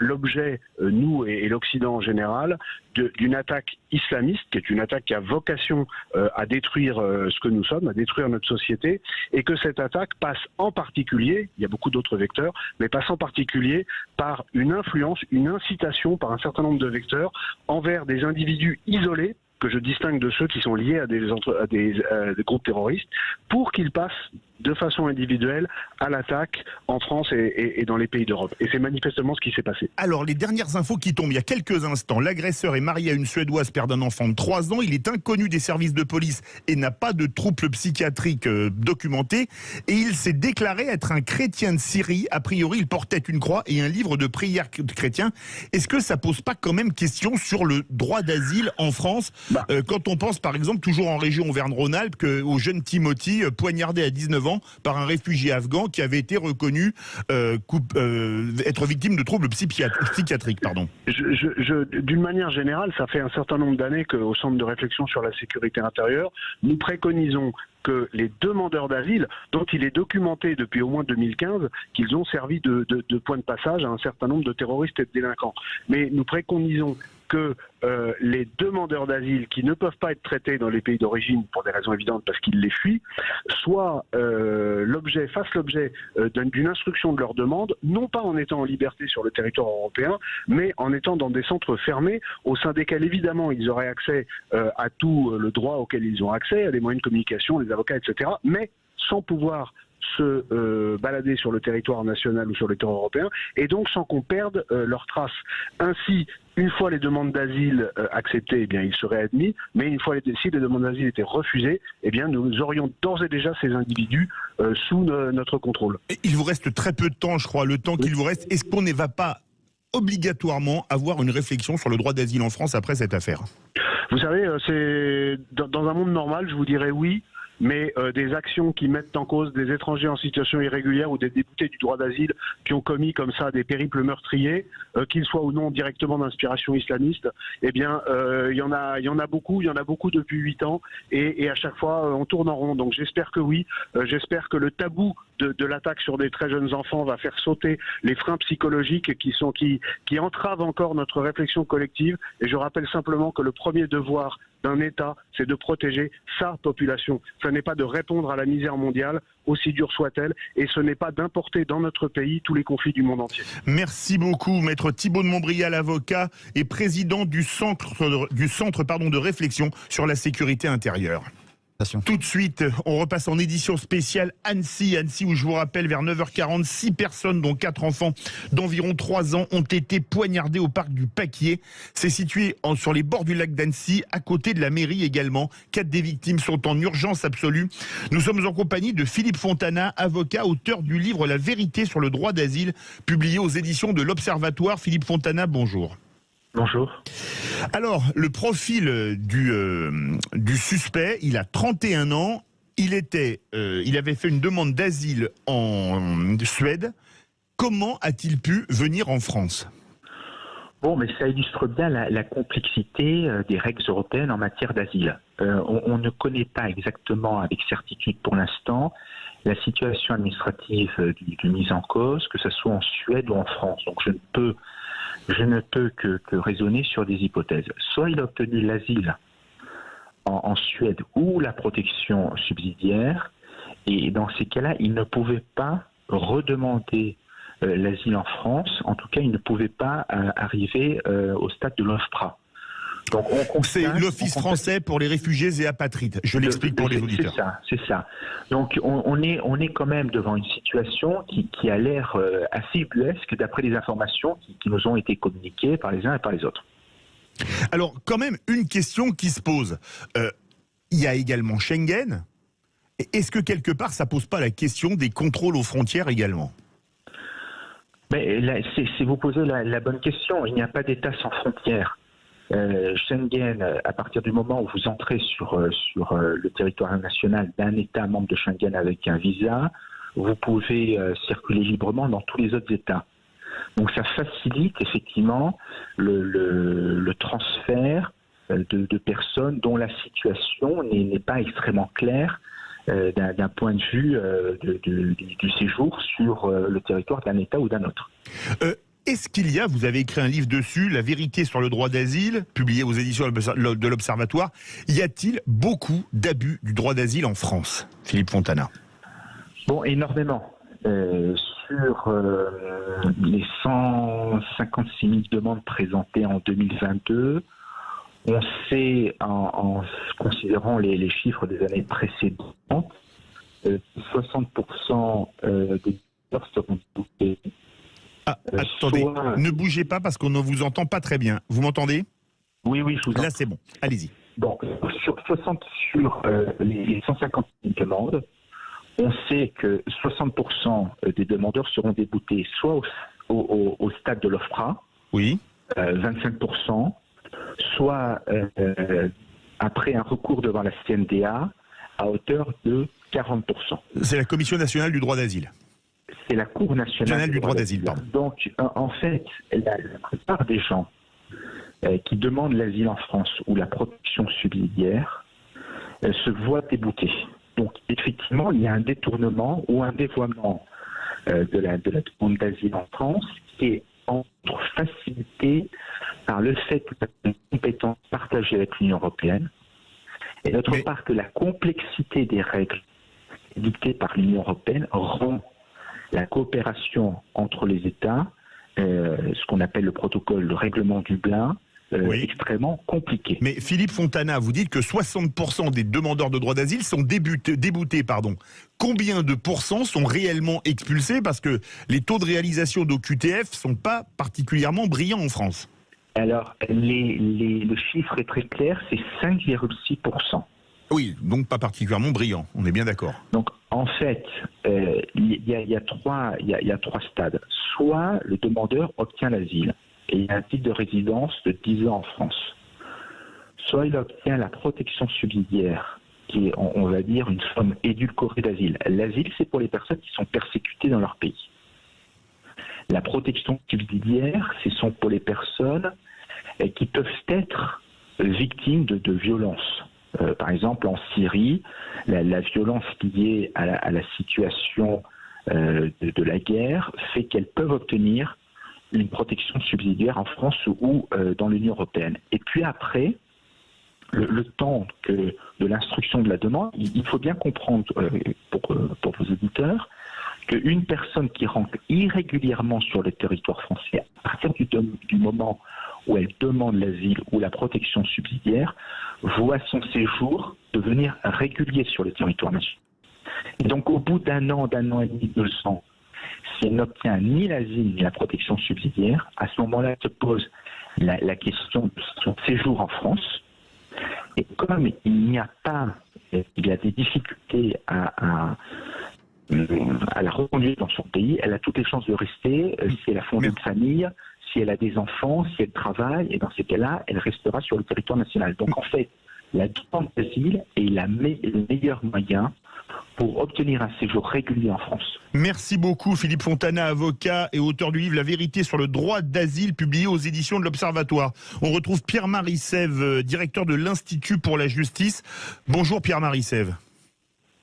l'objet, nous et l'Occident en général, d'une attaque islamiste, qui est une attaque qui a vocation à détruire ce que nous sommes, à détruire notre société, et que cette attaque passe en particulier, il y a beaucoup d'autres vecteurs, mais passe en particulier par une influence, une incitation par un certain nombre de vecteurs envers des individus isolés, que je distingue de ceux qui sont liés à des groupes terroristes, pour qu'ils passent de façon individuelle à l'attaque en France et dans les pays d'Europe. Et c'est manifestement ce qui s'est passé. Alors, les dernières infos qui tombent il y a quelques instants, l'agresseur est marié à une Suédoise, père d'un enfant de 3 ans, il est inconnu des services de police et n'a pas de troubles psychiatriques documentés, et il s'est déclaré être un chrétien de Syrie. A priori, il portait une croix et un livre de prière chrétien. Est-ce que ça pose pas quand même question sur le droit d'asile en France, quand on pense par exemple, toujours en région Auvergne-Rhône-Alpes, au jeune Timothy poignardé à 19 ans par un réfugié afghan qui avait été reconnu être victime de troubles psychiatriques. D'une manière générale, ça fait un certain nombre d'années qu'au Centre de réflexion sur la sécurité intérieure, nous préconisons que les demandeurs d'asile, dont il est documenté depuis au moins 2015 qu'ils ont servi de point de passage à un certain nombre de terroristes et de délinquants. Mais nous préconisons que les demandeurs d'asile qui ne peuvent pas être traités dans les pays d'origine pour des raisons évidentes parce qu'ils les fuient, fassent l'objet d'une instruction de leur demande, non pas en étant en liberté sur le territoire européen, mais en étant dans des centres fermés au sein desquels évidemment ils auraient accès à tout le droit auquel ils ont accès, à des moyens de communication, les avocats, etc., mais sans pouvoir se balader sur le territoire national ou sur le territoire européen, et donc sans qu'on perde leurs traces. Ainsi, une fois les demandes d'asile acceptées, eh bien, ils seraient admis, mais si les demandes d'asile étaient refusées, eh bien, nous aurions d'ores et déjà ces individus sous notre contrôle. Et il vous reste très peu de temps, je crois, le temps qu'il vous reste. Est-ce qu'on ne va pas obligatoirement avoir une réflexion sur le droit d'asile en France après cette affaire? Vous savez, c'est dans un monde normal, je vous dirais oui. mais des actions qui mettent en cause des étrangers en situation irrégulière ou des déboutés du droit d'asile qui ont commis comme ça des périples meurtriers, qu'ils soient ou non directement d'inspiration islamiste, eh bien, il y en a beaucoup depuis 8 ans, et à chaque fois, on tourne en rond. Donc j'espère que oui, j'espère que le tabou de l'attaque sur des très jeunes enfants va faire sauter les freins psychologiques qui entravent encore notre réflexion collective. Et je rappelle simplement que le premier devoir d'un État, c'est de protéger sa population. Ce n'est pas de répondre à la misère mondiale, aussi dure soit-elle, et ce n'est pas d'importer dans notre pays tous les conflits du monde entier. Merci beaucoup, Maître Thibault de Montbrial, avocat et président du centre de réflexion sur la sécurité intérieure. Tout de suite, on repasse en édition spéciale Annecy, où je vous rappelle, vers 9h40, 6 personnes, dont 4 enfants d'environ 3 ans, ont été poignardées au parc du Paquier. C'est situé sur les bords du lac d'Annecy, à côté de la mairie également. 4 des victimes sont en urgence absolue. Nous sommes en compagnie de Philippe Fontana, avocat, auteur du livre La vérité sur le droit d'asile, publié aux éditions de l'Observatoire. Philippe Fontana, bonjour. Bonjour. Alors, le profil du suspect, il a 31 ans, il avait fait une demande d'asile en Suède. Comment a-t-il pu venir en France ? Bon, mais ça illustre bien la complexité des règles européennes en matière d'asile. On ne connaît pas exactement avec certitude pour l'instant la situation administrative du mis en cause, que ce soit en Suède ou en France. Donc je ne peux que raisonner sur des hypothèses. Soit il a obtenu l'asile en Suède ou la protection subsidiaire, et dans ces cas-là, il ne pouvait pas redemander l'asile en France. En tout cas, il ne pouvait pas arriver au stade de l'OFPRA. Donc, c'est l'Office français pour les réfugiés et apatrides. Je l'explique pour les auditeurs. C'est ça. Donc on est quand même devant une situation qui a l'air assez ubuesque d'après les informations qui nous ont été communiquées par les uns et par les autres. Alors quand même une question qui se pose. Il y a également Schengen. Est-ce que quelque part ça pose pas la question des contrôles aux frontières également ? Mais là, c'est vous posez la bonne question. Il n'y a pas d'État sans frontières. Schengen, à partir du moment où vous entrez sur le territoire national d'un État membre de Schengen avec un visa, vous pouvez circuler librement dans tous les autres États. Donc ça facilite effectivement le transfert de personnes dont la situation n'est pas extrêmement claire d'un point de vue du séjour sur le territoire d'un État ou d'un autre. Est-ce qu'il y a, vous avez écrit un livre dessus, La vérité sur le droit d'asile, publié aux éditions de l'Observatoire, y a-t-il beaucoup d'abus du droit d'asile en France, Philippe Fontana ? Bon, énormément. Sur les 156 000 demandes présentées en 2022, on sait, en considérant les chiffres des années précédentes, 60% des demandeurs seront déboutés. Attendez, ne bougez pas parce qu'on ne vous entend pas très bien. Vous m'entendez ? Oui, je vous entends. Là, c'est bon. Allez-y. Donc, sur les 150 000 demandes, on sait que 60% des demandeurs seront déboutés soit au stade de l'OFPRA, oui, 25%, soit après un recours devant la CNDA à hauteur de 40%. C'est la Commission nationale du droit d'asile. C'est la Cour nationale du droit d'asile. Donc, en fait, la plupart des gens qui demandent l'asile en France ou la protection subsidiaire se voient déboutés. Donc, effectivement, il y a un détournement ou un dévoiement de la demande d'asile en France qui est entre facilité par le fait que la compétence partagée avec l'Union européenne et d'autre part que la complexité des règles dictées par l'Union européenne rend la coopération entre les États, ce qu'on appelle le protocole, le règlement Dublin, extrêmement compliqué. Mais Philippe Fontana, vous dites que 60% des demandeurs de droit d'asile sont déboutés. Combien de pourcents sont réellement expulsés ? Parce que les taux de réalisation d'OQTF ne sont pas particulièrement brillants en France. Alors, le chiffre est très clair, c'est 5,6%. Oui, donc pas particulièrement brillant, on est bien d'accord. Donc, en fait, il y a trois stades. Soit le demandeur obtient l'asile et il a un titre de résidence de 10 ans en France. Soit il obtient la protection subsidiaire, qui est, on va dire, une forme édulcorée d'asile. L'asile, c'est pour les personnes qui sont persécutées dans leur pays. La protection subsidiaire, ce sont pour les personnes qui peuvent être victimes de violences. Par exemple, en Syrie, la violence liée à la situation de la guerre fait qu'elles peuvent obtenir une protection subsidiaire en France ou dans l'Union européenne. Et puis après, le temps de l'instruction de la demande, il faut bien comprendre pour vos auditeurs qu'une personne qui rentre irrégulièrement sur le territoire français, à partir du moment où elle demande l'asile ou la protection subsidiaire, voit son séjour devenir régulier sur le territoire national. Et donc au bout d'un an et demi, 2 ans, si elle n'obtient ni l'asile ni la protection subsidiaire, à ce moment-là se pose la question de son séjour en France. Et comme il y a des difficultés à la reconduire dans son pays, elle a toutes les chances de rester si elle a fondé une famille, si elle a des enfants, si elle travaille, et dans ces cas-là, elle restera sur le territoire national. Donc en fait, la demande d'asile est le meilleur moyen pour obtenir un séjour régulier en France. Merci beaucoup Philippe Fontana, avocat et auteur du livre La vérité sur le droit d'asile, publié aux éditions de l'Observatoire. On retrouve Pierre-Marie Sève, directeur de l'Institut pour la justice. Bonjour Pierre-Marie Sève.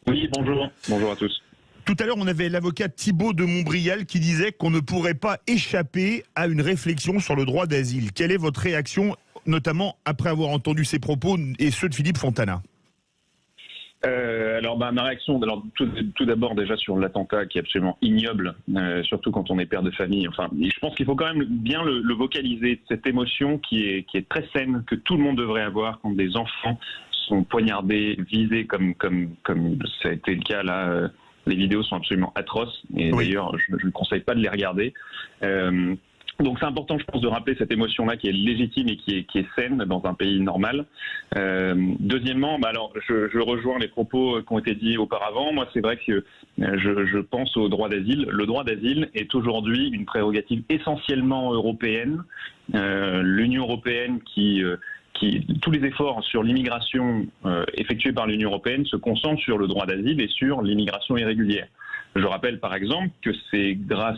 Oui, bonjour. Bonjour à tous. Tout à l'heure, on avait l'avocat Thibault de Montbrial qui disait qu'on ne pourrait pas échapper à une réflexion sur le droit d'asile. Quelle est votre réaction, notamment après avoir entendu ces propos et ceux de Philippe Fontana ? Alors ma réaction, tout d'abord déjà sur l'attentat qui est absolument ignoble, surtout quand on est père de famille. Enfin, je pense qu'il faut quand même bien le vocaliser, cette émotion qui est très saine, que tout le monde devrait avoir quand des enfants sont poignardés, visés comme ça a été le cas là. Les vidéos sont absolument atroces et d'ailleurs je ne conseille pas de les regarder. Donc c'est important, je pense, de rappeler cette émotion-là qui est légitime et qui est saine dans un pays normal. Deuxièmement, alors je rejoins les propos qui ont été dits auparavant. Moi, c'est vrai que je pense au droit d'asile. Le droit d'asile est aujourd'hui une prérogative essentiellement européenne. L'Union européenne tous les efforts sur l'immigration effectués par l'Union européenne se concentrent sur le droit d'asile et sur l'immigration irrégulière. Je rappelle par exemple que c'est grâce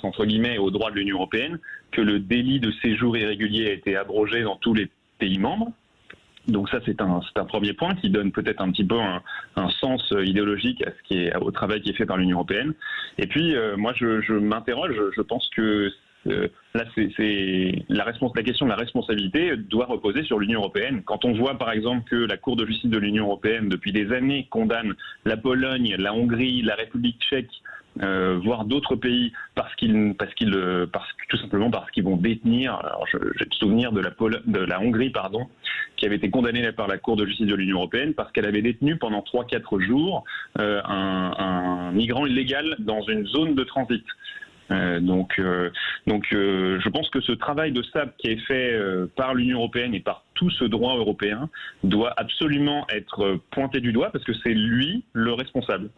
entre guillemets au droit de l'Union européenne que le délit de séjour irrégulier a été abrogé dans tous les pays membres. Donc ça c'est un premier point qui donne peut-être un petit peu un sens idéologique au travail qui est fait par l'Union européenne. Et puis moi je m'interroge, je pense que là, la question de la responsabilité doit reposer sur l'Union européenne. Quand on voit par exemple que la Cour de justice de l'Union européenne depuis des années condamne la Pologne, la Hongrie, la République tchèque, voire d'autres pays tout simplement parce qu'ils vont détenir. Alors j'ai le souvenir de la Hongrie, qui avait été condamnée par la Cour de justice de l'Union européenne parce qu'elle avait détenu pendant 3-4 jours un migrant illégal dans une zone de transit. Donc, je pense que ce travail de SAP qui est fait par l'Union européenne et par tout ce droit européen doit absolument être pointé du doigt parce que c'est lui le responsable.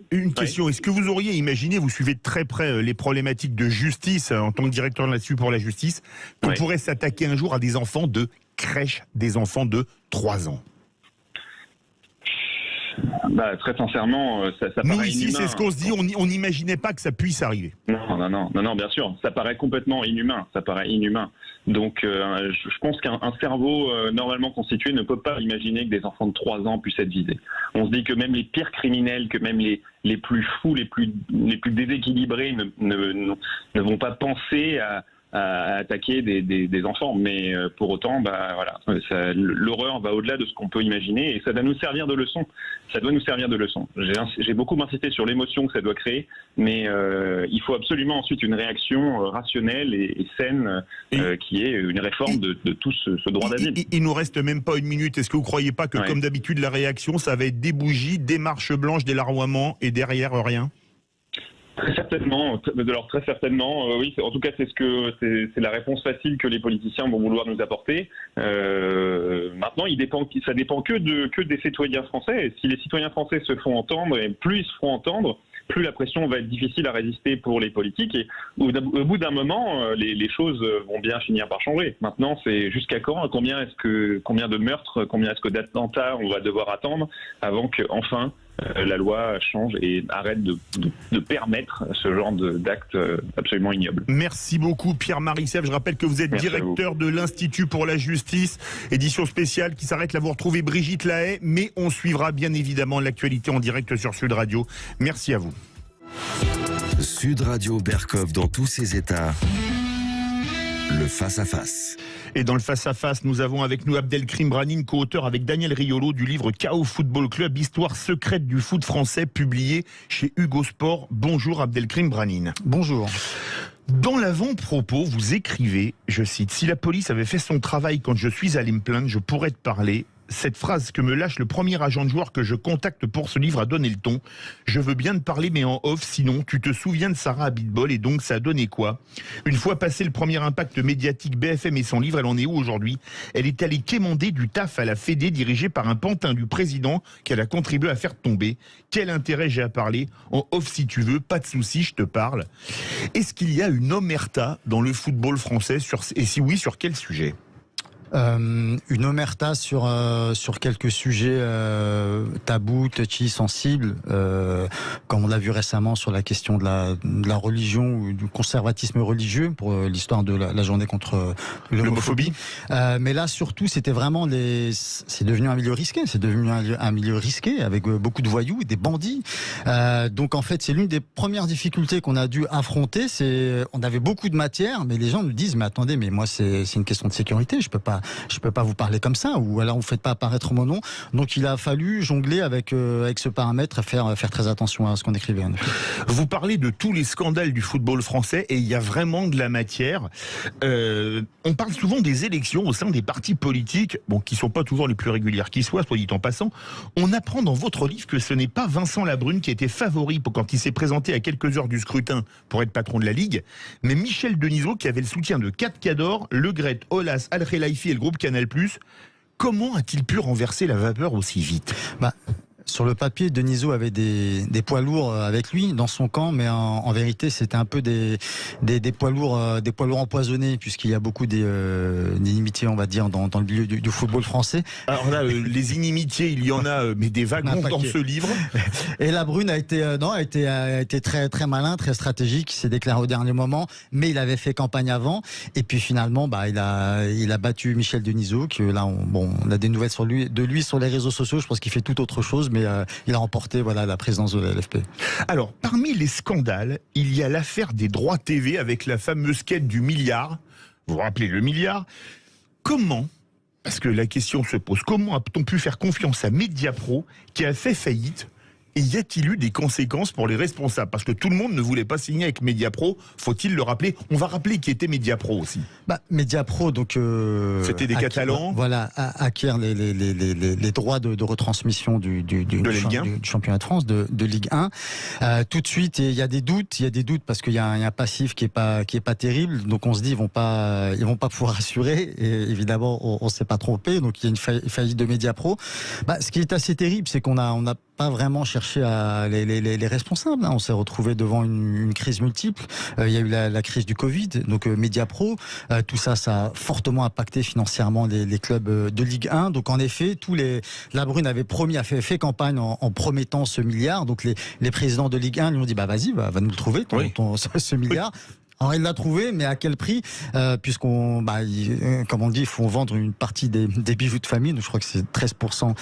Une question, est-ce que vous auriez imaginé, vous suivez de très près les problématiques de justice en tant que directeur de l'Institut pour la justice, qu'on pourrait s'attaquer un jour à des enfants de crèche, des enfants de 3 ans? Très sincèrement, ça paraît nous ici, inhumain. c'est ce qu'on se dit, on n'imaginait pas que ça puisse arriver. Non, bien sûr, ça paraît complètement inhumain, Donc je pense qu'un cerveau normalement constitué ne peut pas imaginer que des enfants de 3 ans puissent être visés. On se dit que même les pires criminels, que même les plus fous, les plus déséquilibrés ne vont pas penser à attaquer des enfants, mais pour autant, l'horreur va au-delà de ce qu'on peut imaginer et ça doit nous servir de leçon. J'ai beaucoup insisté sur l'émotion que ça doit créer, mais il faut absolument ensuite une réaction rationnelle et saine qui est une réforme de tout ce droit d'asile. Il nous reste même pas 1 minute. Est-ce que vous croyez pas que, comme d'habitude, la réaction, ça va être des bougies, des marches blanches, des larrouements et derrière rien? Très certainement, oui. En tout cas, c'est la réponse facile que les politiciens vont vouloir nous apporter. Maintenant, ça dépend que des citoyens français. Et si les citoyens français se font entendre, et plus ils se feront entendre, plus la pression va être difficile à résister pour les politiques. Et au bout d'un moment, les choses vont bien finir par changer. Maintenant, c'est jusqu'à quand, combien de meurtres, combien est-ce que d'attentats on va devoir attendre avant qu'enfin la loi change et arrête de permettre ce genre d'actes absolument ignobles. Merci beaucoup Pierre Marissef. Je rappelle que vous êtes directeur de l'Institut pour la justice, édition spéciale qui s'arrête là. Vous retrouvez Brigitte Lahaye, mais on suivra bien évidemment l'actualité en direct sur Sud Radio. Merci à vous. Sud Radio Berkov dans tous ses états. Le face-à-face. Et dans le face-à-face, nous avons avec nous Abdelkrim Branine, co-auteur avec Daniel Riolo du livre Chaos Football Club, histoire secrète du foot français, publié chez Hugo Sport. Bonjour Abdelkrim Branine. Bonjour. Dans l'avant-propos, vous écrivez, je cite, « Si la police avait fait son travail quand je suis allé me plaindre, je pourrais te parler. Cette phrase que me lâche le premier agent de joueur que je contacte pour ce livre a donné le ton. Je veux bien te parler mais en off, sinon tu te souviens de Sarah Abitbol et donc ça a donné quoi? Une fois passé le premier impact médiatique BFM et son livre, elle en est où aujourd'hui? Elle est allée quémander du taf à la Fédé dirigée par un pantin du président qu'elle a contribué à faire tomber. Quel intérêt j'ai à parler? En off si tu veux, pas de souci, je te parle. Est-ce qu'il y a une omerta dans le football français et si oui, sur quel sujet? Une omerta sur quelques sujets tabous, touchy, sensibles, comme on l'a vu récemment sur la question de la religion ou du conservatisme religieux pour l'histoire de la journée contre l'homophobie. Mais là surtout c'était vraiment c'est devenu un milieu risqué, avec beaucoup de voyous, des bandits. Donc en fait c'est l'une des premières difficultés qu'on a dû affronter. On avait beaucoup de matière, mais les gens nous disent mais attendez, mais moi c'est une question de sécurité, je peux pas vous parler comme ça, ou alors vous faites pas apparaître mon nom. Donc il a fallu jongler avec ce paramètre, faire très attention à ce qu'on écrivait. Vous parlez de tous les scandales du football français et il y a vraiment de la matière. On parle souvent des élections au sein des partis politiques, qui sont pas toujours les plus régulières qui soient, soit dit en passant. On apprend dans votre livre que ce n'est pas Vincent Labrune qui était favori quand il s'est présenté à quelques heures du scrutin pour être patron de la Ligue, mais Michel Denisot qui avait le soutien de Kat Cador, Le Gret, Olas, Al-Khelaifi et le groupe Canal+. Comment a-t-il pu renverser la vapeur aussi vite? Sur le papier, Denisot avait des poids lourds avec lui dans son camp, mais en vérité, c'était un peu des poids lourds empoisonnés, puisqu'il y a beaucoup d'inimitiés, on va dire, dans le milieu du football français. Alors là, les inimitiés, il y en a, mais des wagons dans ce livre. Et Labrune a été très très malin, très stratégique. Il s'est déclaré au dernier moment, mais il avait fait campagne avant. Et puis finalement, il a battu Michel Denisot, que là, on a des nouvelles de lui sur les réseaux sociaux. Je pense qu'il fait tout autre chose, mais il a remporté la présidence de la LFP. Alors, parmi les scandales, il y a l'affaire des droits TV avec la fameuse quête du milliard. Vous vous rappelez le milliard? Comment, parce que la question se pose, comment a-t-on pu faire confiance à Mediapro qui a fait faillite? Et y a-t-il eu des conséquences pour les responsables? Parce que tout le monde ne voulait pas signer avec Mediapro, faut-il le rappeler? On va rappeler qui était Mediapro aussi. Mediapro, donc... c'était des Catalans. Voilà, acquiert les droits de retransmission du championnat de France, de Ligue 1. Tout de suite, il y a des doutes parce qu'il y a un passif qui est pas terrible. Donc on se dit, ils vont pas pouvoir assurer. Et évidemment, on s'est pas trompé. Donc il y a une faillite de Mediapro. Ce qui est assez terrible, c'est qu'on n'a pas vraiment cherché à les responsables. On s'est retrouvé devant une crise multiple. Il y a eu la crise du Covid, donc Mediapro. Tout ça a fortement impacté financièrement les clubs de Ligue 1. Donc en effet, Labrune avait fait campagne en promettant ce milliard. Donc les présidents de Ligue 1 lui ont dit vas-y, va nous le trouver ce milliard. Oui. Alors il l'a trouvé, mais à quel prix? Puisqu'on, comme on dit, il faut vendre une partie des bijoux de famille. Donc je crois que c'est 13%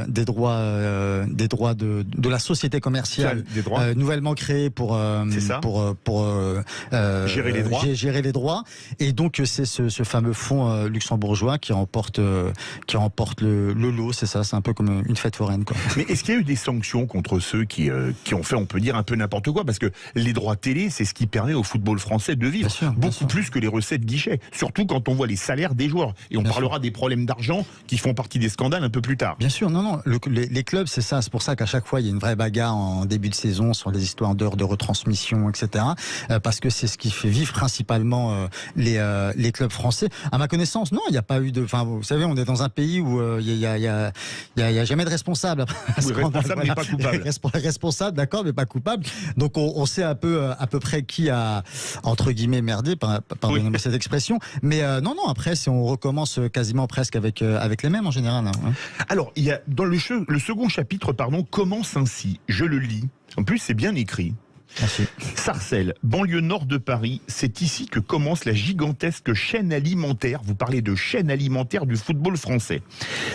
des droits de la société commerciale nouvellement créée pour gérer les droits. Et donc c'est ce fameux fonds luxembourgeois qui remporte le lot. C'est ça, c'est un peu comme une fête foraine, quoi. Mais est-ce qu'il y a eu des sanctions contre ceux qui ont fait, on peut dire, un peu n'importe quoi? Parce que les droits télé, c'est ce qui permet au football football français de vivre, beaucoup plus que les recettes guichet, surtout quand on voit les salaires des joueurs. Et on parlera des problèmes d'argent qui font partie des scandales un peu plus tard. Bien sûr, non, les clubs, c'est ça. C'est pour ça qu'à chaque fois, il y a une vraie bagarre en début de saison sur les histoires d'heures de retransmission, etc. Parce que c'est ce qui fait vivre principalement les clubs français. À ma connaissance, non, il n'y a pas eu de... Enfin, vous savez, on est dans un pays où il n'y a jamais de responsable. Oui, responsable mais pas coupable. Responsable, d'accord, mais pas coupable. Donc on sait à peu près qui a, entre guillemets, merdé, pardonnez-moi cette expression. Mais non, après, on recommence quasiment presque avec les mêmes en général. Hein. Alors, il y a dans le second chapitre, commence ainsi. Je le lis. En plus, c'est bien écrit. Merci. Sarcelles, banlieue nord de Paris, c'est ici que commence la gigantesque chaîne alimentaire. Vous parlez de chaîne alimentaire du football français.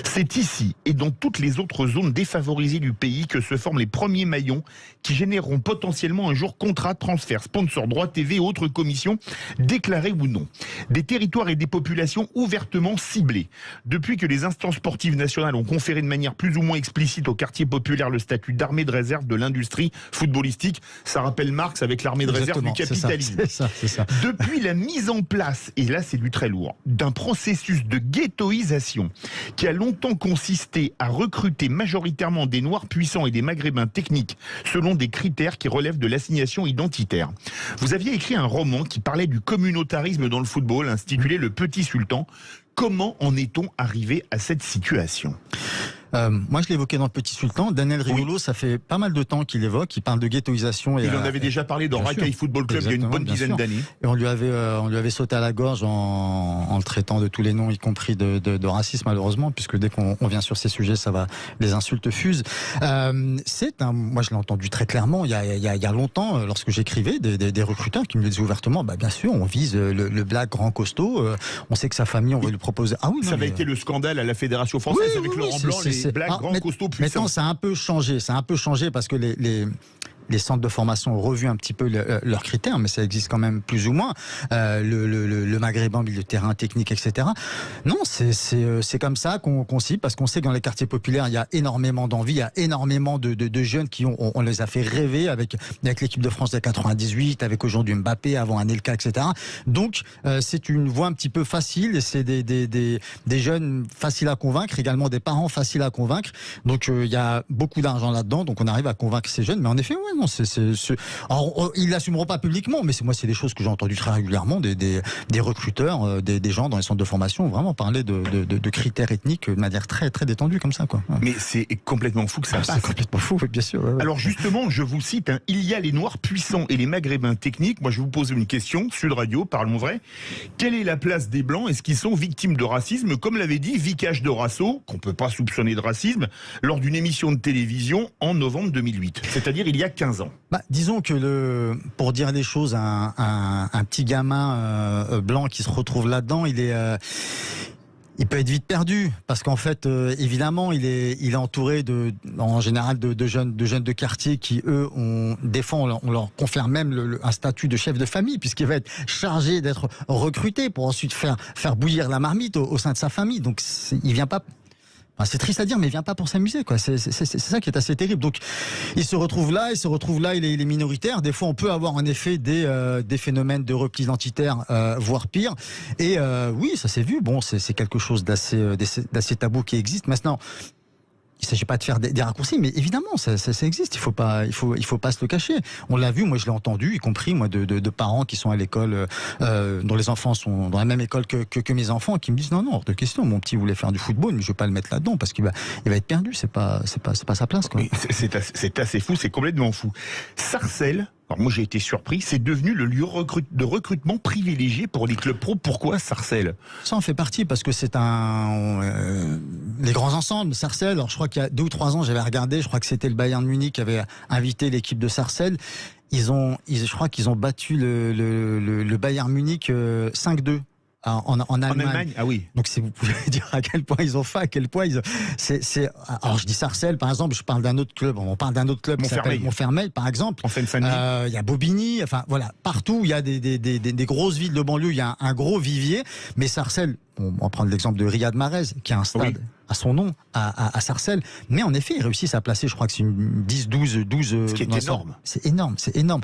C'est ici et dans toutes les autres zones défavorisées du pays que se forment les premiers maillons qui généreront potentiellement un jour contrat, transfert, sponsor, droit TV et autres commissions, déclarées ou non. Des territoires et des populations ouvertement ciblées. Depuis que les instances sportives nationales ont conféré de manière plus ou moins explicite au quartier populaire le statut d'armée de réserve de l'industrie footballistique, ça rappelle Marx avec l'armée de réserve du capitalisme. C'est ça. Depuis la mise en place, et là c'est du très lourd, d'un processus de ghettoisation qui a longtemps consisté à recruter majoritairement des Noirs puissants et des Maghrébins techniques selon des critères qui relèvent de l'assignation identitaire. Vous aviez écrit un roman qui parlait du communautarisme dans le football, intitulé Le Petit Sultan. Comment en est-on arrivé à cette situation ? Moi, je l'évoquais dans Le Petit Sultan. Daniel Riolo, ça fait pas mal de temps qu'il évoque, il parle de ghettoisation. Il en avait déjà parlé dans Racaille Football Club il y a une bonne dizaine d'années. Et on lui avait sauté à la gorge en le traitant de tous les noms, y compris de racisme, malheureusement, puisque dès qu'on vient sur ces sujets, les insultes fusent. Moi, je l'ai entendu très clairement il y a longtemps, lorsque j'écrivais, des recruteurs qui me disaient ouvertement, bien sûr, on vise le black grand costaud, on sait que sa famille, on va lui proposer. Ah oui, ça avait été le scandale à la Fédération française avec Laurent Blanc, les blacks grands costauds puissants. Maintenant, ça a un peu changé parce que les centres de formation ont revu un petit peu leurs critères, mais ça existe quand même plus ou moins. Le maghrébin, milieu de terrain, technique, etc. Non, c'est comme ça qu'on cible, parce qu'on sait que dans les quartiers populaires, il y a énormément d'envie, il y a énormément de jeunes qui on les a fait rêver avec l'équipe de France de 98, avec aujourd'hui Mbappé, avant Anelka, etc. Donc, c'est une voie un petit peu facile, et c'est des jeunes faciles à convaincre, également des parents faciles à convaincre. Donc, il y a beaucoup d'argent là-dedans, donc on arrive à convaincre ces jeunes, mais en effet, ouais, non, Alors, ils l'assumeront pas publiquement, mais c'est des choses que j'ai entendues très régulièrement, des recruteurs, des gens dans les centres de formation, vraiment parler de critères ethniques de manière très, très détendue comme ça, quoi. Ouais. Mais c'est complètement fou que ça passe. C'est complètement fou, oui, bien sûr. Ouais. Alors justement, je vous cite, il y a les Noirs puissants et les Maghrébins techniques. Moi, je vais vous poser une question, Sud Radio, parlons vrai. Quelle est la place des Blancs ? Est-ce qu'ils sont victimes de racisme ? Comme l'avait dit Vikash Dorasso, qu'on peut pas soupçonner de racisme, lors d'une émission de télévision en novembre 2008. C'est-à-dire il y a 15 ans. Disons que pour dire les choses, un petit gamin blanc qui se retrouve là-dedans, il peut être vite perdu, parce qu'en fait, évidemment, il est entouré en général de jeunes de quartier qui, eux, des fois, on leur confère même un statut de chef de famille, puisqu'il va être chargé d'être recruté pour ensuite faire bouillir la marmite au sein de sa famille. Donc, il vient pas. C'est triste à dire, mais il vient pas pour s'amuser, quoi. C'est ça qui est assez terrible. Donc, il se retrouve là, il est minoritaire. Des fois, on peut avoir en effet des phénomènes de repli identitaire, voire pire. Et oui, ça s'est vu. Bon, c'est quelque chose d'assez tabou qui existe. Maintenant, il ne s'agit pas de faire des raccourcis, mais évidemment, ça existe. Il faut pas se le cacher. On l'a vu, moi je l'ai entendu, y compris moi de parents qui sont à l'école, dont les enfants sont dans la même école que mes enfants, qui me disent non, hors de question. Mon petit voulait faire du football, mais je vais pas le mettre là-dedans parce qu'il va être perdu. C'est pas sa place, quoi. C'est assez fou, c'est complètement fou. Sarcelles. Alors moi j'ai été surpris, c'est devenu le lieu de recrutement privilégié pour les clubs pro. Pourquoi Sarcelles ? Ça en fait partie parce que c'est les grands ensembles. Sarcelles, alors je crois qu'il y a 2 ou 3 ans j'avais regardé, je crois que c'était le Bayern Munich qui avait invité l'équipe de Sarcelles. Je crois qu'ils ont battu le Bayern Munich 5-2. En Allemagne. Ah oui. Donc, si vous pouvez dire à quel point ils ont fait, à quel point alors, je dis Sarcelles, par exemple, je parle d'un autre club. On parle d'un autre club qui s'appelle Montfermeil, par exemple. En Seine-Saint-Denis. Il y a Bobigny. Enfin, voilà. Partout, il y a des grosses villes de banlieue. Il y a un gros vivier. Mais Sarcelles, on va prendre l'exemple de Riyad Mahrez, qui a un stade. Oui. à son nom, à Sarcelles. Mais en effet, ils réussissent à placer, je crois que c'est une 10, 12. Ce qui est énorme. C'est énorme.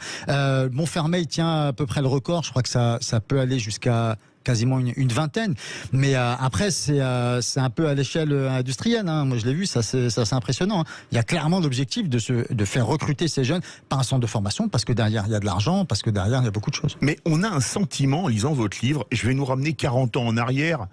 Montfermeil tient à peu près le record. Je crois que ça peut aller jusqu'à quasiment une vingtaine. Mais après, c'est un peu à l'échelle industrielle. Hein. Moi, je l'ai vu, ça c'est impressionnant. Hein. Il y a clairement l'objectif de faire recruter ces jeunes par un centre de formation, parce que derrière, il y a de l'argent, parce que derrière, il y a beaucoup de choses. Mais on a un sentiment, en lisant votre livre, et je vais nous ramener 40 ans en arrière.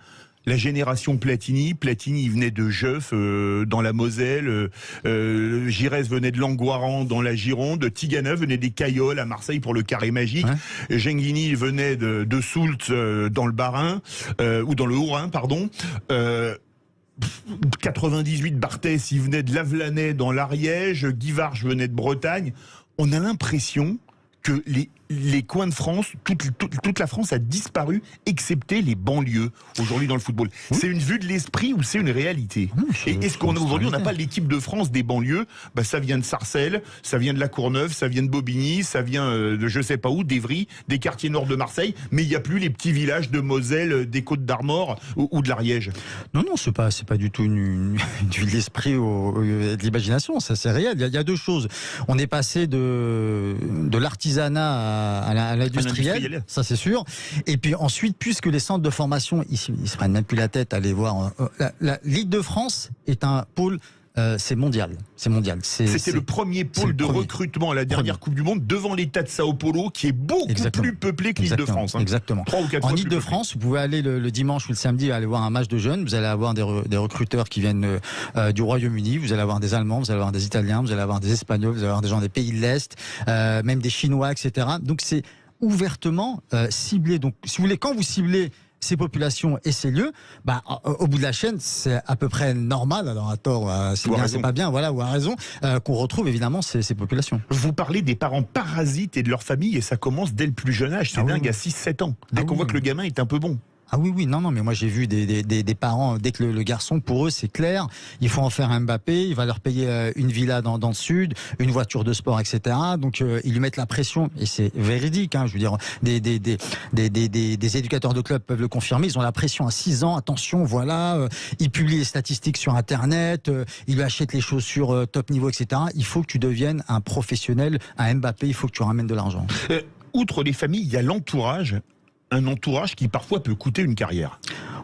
La génération Platini venait de Jeuf dans la Moselle, Giresse venait de Langoiran dans la Gironde, Tigana venait des Cailloles à Marseille pour le carré magique, Genghini venait de Soult dans le Bas-Rhin, ou dans le Haut-Rhin, pardon. 98 Barthès, il venait de Lavelanet dans l'Ariège, Guivarch venait de Bretagne. On a l'impression que les coins de France, toute la France a disparu, excepté les banlieues, aujourd'hui dans le football. Oui. C'est une vue de l'esprit ou c'est une réalité? Et est-ce qu'aujourd'hui, on n'a pas l'équipe de France des banlieues? Ça vient de Sarcelles, ça vient de La Courneuve, ça vient de Bobigny, ça vient de je sais pas où, d'Evry, des quartiers nord de Marseille, mais il n'y a plus les petits villages de Moselle, des Côtes d'Armor ou de l'Ariège. Non, c'est pas du tout une vue de l'esprit ou de l'imagination, ça c'est réel. Il y a deux choses. On est passé de l'artisanat à l'industriel, ça c'est sûr. Et puis ensuite, puisque les centres de formation, ils se prennent même plus la tête à aller voir. La Ligue de France est un pôle. C'est mondial. C'était le premier pôle de recrutement à la dernière Coupe du Monde, devant l'État de Sao Paulo, qui est beaucoup plus peuplé que l'Île-de-France. Exactement. 3 ou 4 en Île-de-France, vous pouvez aller le dimanche ou le samedi aller voir un match de jeunes. Vous allez avoir des recruteurs qui viennent du Royaume-Uni. Vous allez avoir des Allemands, vous allez avoir des Italiens, vous allez avoir des Espagnols, vous allez avoir des gens des pays de l'Est, même des Chinois, etc. Donc c'est ouvertement ciblé. Donc, si vous voulez, quand vous ciblez ces populations et ces lieux, au bout de la chaîne, c'est à peu près normal, alors à tort, c'est bien, c'est pas bien, ou à raison, qu'on retrouve évidemment ces populations. Vous parlez des parents parasites et de leur famille, et ça commence dès le plus jeune âge, c'est dingue, à 6-7 ans, dès qu'on voit que le gamin est un peu bon. Ah oui, non, mais moi j'ai vu des parents, dès que le garçon, pour eux c'est clair, il faut en faire un Mbappé, il va leur payer une villa dans le sud, une voiture de sport, etc. Donc ils lui mettent la pression, et c'est véridique, hein, je veux dire, des éducateurs de club peuvent le confirmer, ils ont la pression à 6 ans, attention, voilà, ils publient les statistiques sur Internet, ils lui achètent les chaussures top niveau, etc. Il faut que tu deviennes un professionnel, un Mbappé, il faut que tu ramènes de l'argent. Outre les familles, il y a l'entourage. Un entourage qui parfois peut coûter une carrière.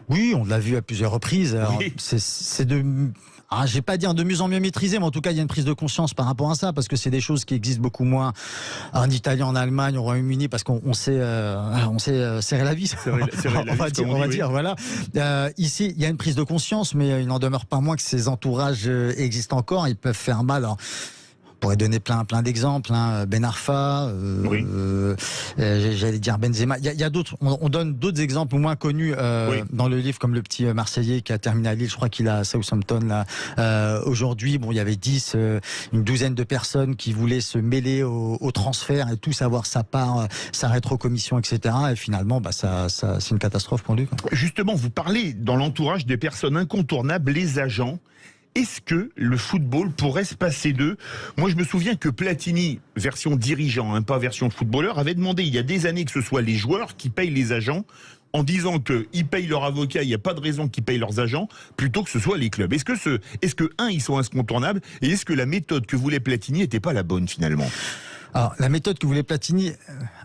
Oui, on l'a vu à plusieurs reprises. Alors, c'est de... je vais pas dire de mieux en mieux maîtrisé, mais en tout cas, il y a une prise de conscience par rapport à ça, parce que c'est des choses qui existent beaucoup moins en Italie, en Allemagne, au Royaume-Uni, parce qu'on sait serrer la vis. On va dire, voilà. Ici, il y a une prise de conscience, mais il n'en demeure pas moins que ces entourages existent encore. Ils peuvent faire mal. Alors, on pourrait donner plein d'exemples, hein. Ben Arfa, j'allais dire Benzema. Il y a d'autres. On donne d'autres exemples moins connus dans le livre, comme le petit Marseillais qui a terminé à Lille. Je crois qu'il a Southampton là. Aujourd'hui, il y avait une douzaine de personnes qui voulaient se mêler au transfert et tout savoir sa part, sa rétrocommission, etc. Et finalement, c'est une catastrophe pour lui, quoi. Justement, vous parlez dans l'entourage des personnes incontournables, les agents. Est-ce que le football pourrait se passer d'eux? Moi, je me souviens que Platini, version dirigeant, pas version footballeur, avait demandé il y a des années que ce soit les joueurs qui payent les agents, en disant qu'ils payent leurs avocats, il n'y a pas de raison qu'ils payent leurs agents, plutôt que ce soit les clubs. Est-ce que ils sont incontournables, et est-ce que la méthode que voulait Platini n'était pas la bonne finalement? Alors, la méthode que voulait Platini,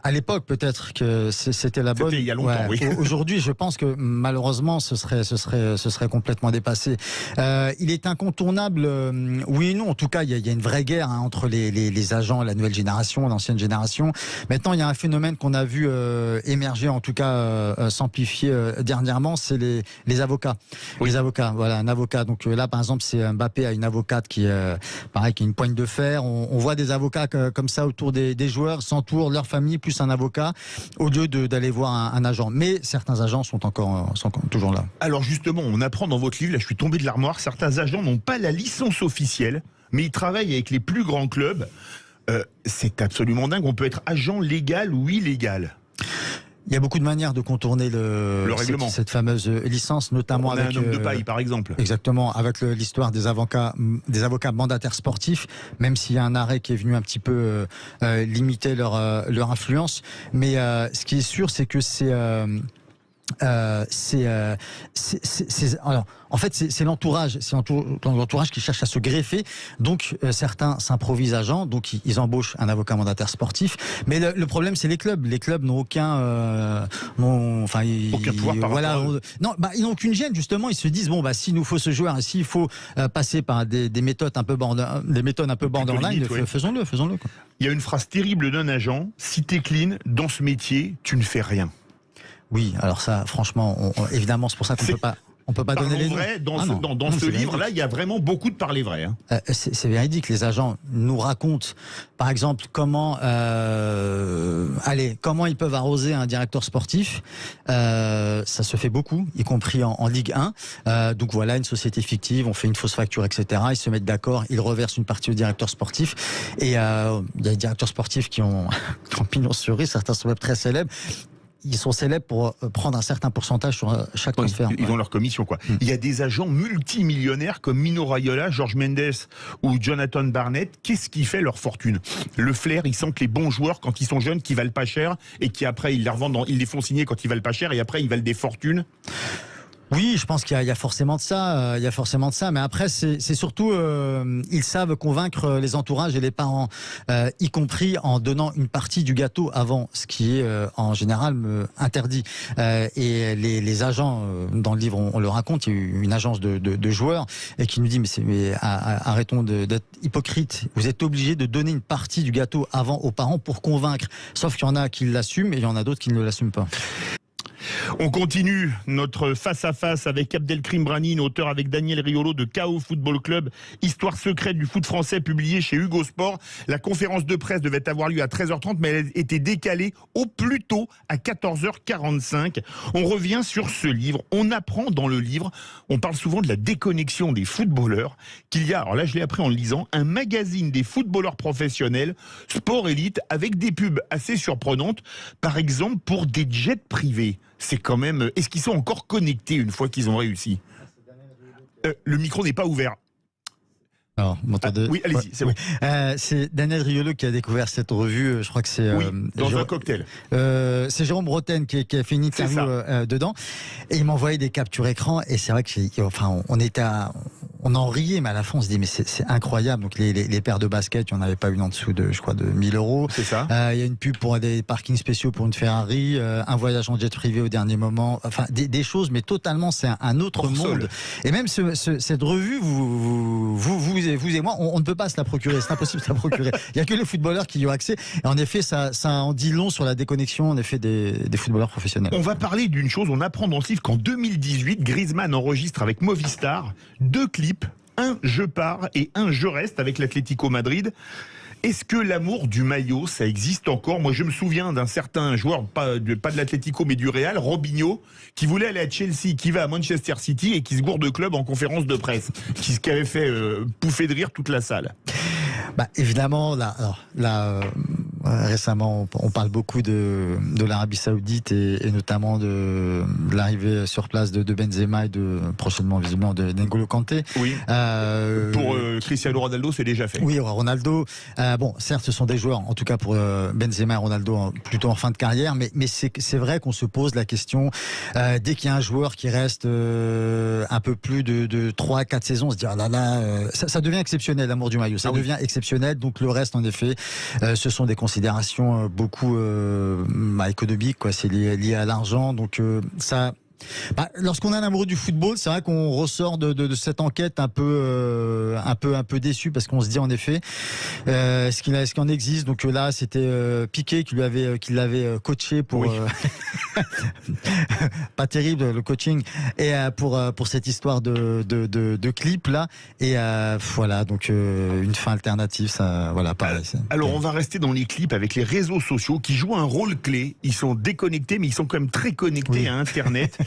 à l'époque, peut-être que c'était la bonne. C'était il y a longtemps, oui. Aujourd'hui, je pense que malheureusement, ce serait complètement dépassé. Il est incontournable, oui et non. En tout cas, il y a une vraie guerre entre les agents, la nouvelle génération, l'ancienne génération. Maintenant, il y a un phénomène qu'on a vu émerger, en tout cas s'amplifier dernièrement, c'est les avocats. Oui. Les avocats, voilà, un avocat. Donc là, par exemple, c'est Mbappé a une avocate qui a une poigne de fer. On voit des avocats comme ça autour des joueurs, s'entourent leur famille plus un avocat, au lieu d'aller voir un agent. Mais certains agents sont toujours là. Alors justement, on apprend dans votre livre, là je suis tombé de l'armoire, certains agents n'ont pas la licence officielle, mais ils travaillent avec les plus grands clubs. C'est absolument dingue, on peut être agent légal ou illégal. Il y a beaucoup de manières de contourner le règlement. Cette fameuse licence, notamment avec un homme de paille, par exemple. Exactement, avec l'histoire des avocats mandataires sportifs, même s'il y a un arrêt qui est venu un petit peu limiter leur influence. Mais ce qui est sûr, c'est que alors, en fait, c'est l'entourage, l'entourage qui cherche à se greffer. Donc, certains s'improvisent agents, donc ils embauchent un avocat mandataire sportif. Mais le problème, c'est les clubs. Les clubs n'ont aucun pouvoir par rapport. Ils n'ont aucune gêne justement. Ils se disent s'il nous faut ce joueur, s'il faut passer par des méthodes un peu borderline, faisons-le. Quoi. Il y a une phrase terrible d'un agent: si t'es clean dans ce métier, tu ne fais rien. Oui, alors ça, franchement, évidemment, c'est pour ça qu'on on peut pas donner les noms. Vrai, dans ce livre-là, il y a vraiment beaucoup de parler vrai. Hein. C'est véridique. Les agents nous racontent, par exemple, comment ils peuvent arroser un directeur sportif. Ça se fait beaucoup, y compris en Ligue 1. Donc voilà, une société fictive, on fait une fausse facture, etc. Ils se mettent d'accord, ils reversent une partie au directeur sportif. Et il y a des directeurs sportifs qui ont pignon sur rue, certains sont même très célèbres. Ils sont célèbres pour prendre un certain pourcentage sur chaque transfert. Ils ont leur commission, quoi. Il y a des agents multimillionnaires comme Mino Raiola, Jorge Mendes ou Jonathan Barnett. Qu'est-ce qui fait leur fortune? Le flair, ils sentent les bons joueurs quand ils sont jeunes, qui valent pas cher, et qui après, ils les revendent, ils les font signer quand ils valent pas cher, et après, ils valent des fortunes. Oui, je pense qu'il y a forcément de ça. Mais après, c'est surtout, ils savent convaincre les entourages et les parents, y compris en donnant une partie du gâteau avant, ce qui est en général interdit. Et les agents, dans le livre, on le raconte, il y a eu une agence de joueurs et qui nous dit mais arrêtons d'être hypocrites. Vous êtes obligés de donner une partie du gâteau avant aux parents pour convaincre. Sauf qu'il y en a qui l'assument et il y en a d'autres qui ne l'assument pas. On continue notre face-à-face avec Abdelkrim Branine, auteur avec Daniel Riolo de KO Football Club, Histoire secrète du foot français, publié chez Hugo Sport. La conférence de presse devait avoir lieu à 13h30, mais elle a été décalée au plus tôt à 14h45. On revient sur ce livre. On apprend dans le livre, on parle souvent de la déconnexion des footballeurs, qu'il y a, alors là je l'ai appris en le lisant, un magazine des footballeurs professionnels, Sport Elite, avec des pubs assez surprenantes, par exemple pour des jets privés. C'est quand même... Est-ce qu'ils sont encore connectés une fois qu'ils ont réussi? Le micro n'est pas ouvert. Alors, oui, allez-y, c'est bon. C'est Daniel Riolo qui a découvert cette revue, je crois que c'est... dans un cocktail. C'est Jérôme Bretagne qui a fait une interview dedans, et il m'a envoyé des captures écran, et c'est vrai que on en riait, mais à la fin on se dit mais c'est incroyable. Donc les paires de basket, il n'y en avait pas une en dessous de 1000 €. C'est ça. Il y a une pub pour des parkings spéciaux pour une Ferrari, un voyage en jet privé au dernier moment, enfin des choses, mais totalement c'est un autre monde. Et même cette revue, vous et moi, on ne peut pas se la procurer, c'est impossible de se la procurer. Il n'y a que les footballeurs qui y ont accès. Et en effet, ça en dit long sur la déconnexion en effet des footballeurs professionnels. On va parler d'une chose, on apprend dans ce livre qu'en 2018, Griezmann enregistre avec Movistar 2 clips, un Je pars et un Je reste avec l'Atlético Madrid. Est-ce que l'amour du maillot, ça existe encore? Moi, je me souviens d'un certain joueur, pas de l'Atlético, mais du Real, Robinho, qui voulait aller à Chelsea, qui va à Manchester City et qui se gourde de club en conférence de presse, qui avait fait pouffer de rire toute la salle. Évidemment, récemment, on parle beaucoup de l'Arabie Saoudite et notamment de l'arrivée sur place de Benzema et prochainement visiblement de N'Golo Kanté. Oui. Pour Cristiano Ronaldo, c'est déjà fait. Oui, Ronaldo. Certes, ce sont des joueurs, en tout cas pour Benzema et Ronaldo, plutôt en fin de carrière, mais c'est vrai qu'on se pose la question dès qu'il y a un joueur qui reste un peu plus de 3-4 saisons, on se dit ça devient exceptionnel, l'amour du maillot. Ça devient exceptionnel. Donc le reste, en effet, ce sont des considérations beaucoup économiques, quoi. C'est lié à l'argent. Donc ça. Lorsqu'on est un amoureux du football, c'est vrai qu'on ressort de cette enquête un peu déçu, parce qu'on se dit en effet est-ce qu'il en existe. Donc là c'était Piqué qui l'avait coaché pour pas terrible le coaching, et pour cette histoire de clip là, et voilà, donc une fin alternative, ça, voilà, pareil. Alors on va rester dans les clips avec les réseaux sociaux qui jouent un rôle clé. Ils sont déconnectés, mais ils sont quand même très connectés à Internet.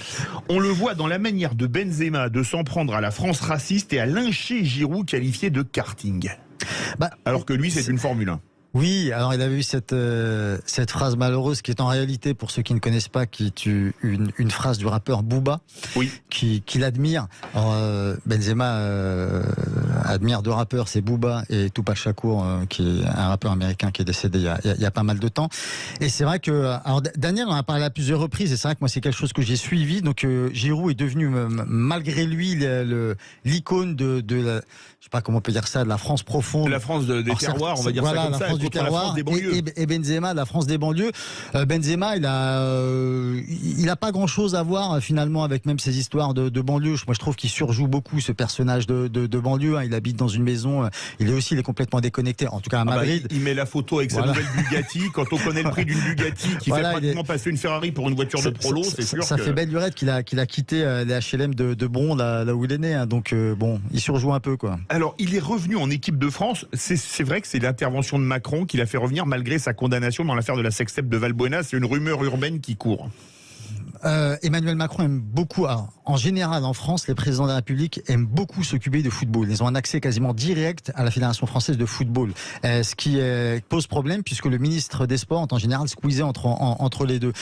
On le voit dans la manière de Benzema de s'en prendre à la France raciste et à lyncher Giroud, qualifié de karting. Alors que lui, c'est une Formule 1. Oui, alors il avait eu cette phrase malheureuse qui est en réalité, pour ceux qui ne connaissent pas, qui est une phrase du rappeur Booba, qui l'admire. Alors, Benzema admire deux rappeurs, c'est Booba et Tupac Shakur, qui est un rappeur américain qui est décédé il y a pas mal de temps. Et c'est vrai que, alors Daniel en a parlé à plusieurs reprises, et c'est vrai que moi c'est quelque chose que j'ai suivi. Donc Giroud est devenu, malgré lui, l'icône de la, je sais pas comment on peut dire ça, de la France profonde. De la France des terroirs, on va dire ça comme ça. La France du terroir, et Benzema, de la France des banlieues. Benzema, il a pas grand chose à voir finalement avec même ces histoires de banlieue. Moi je trouve qu'il surjoue beaucoup ce personnage de banlieue. Il habite dans une maison, il est complètement déconnecté, en tout cas à Madrid. Il met la photo avec sa nouvelle Bugatti. Quand on connaît le prix d'une Bugatti qui fait pratiquement passer une Ferrari pour une voiture de prolo, c'est sûr. Ça fait belle lurette qu'il a quitté les HLM de Bron, là où il est né. Donc bon, il surjoue un peu, quoi. Alors, il est revenu en équipe de France. C'est vrai que c'est l'intervention de Macron qui l'a fait revenir malgré sa condamnation dans l'affaire de la sextape de Valbuena. C'est une rumeur urbaine qui court. Emmanuel Macron aime beaucoup, en général en France, les présidents de la République aiment beaucoup s'occuper de football. Ils ont un accès quasiment direct à la Fédération française de football, ce qui pose problème puisque le ministre des Sports est en général squeezé entre les deux.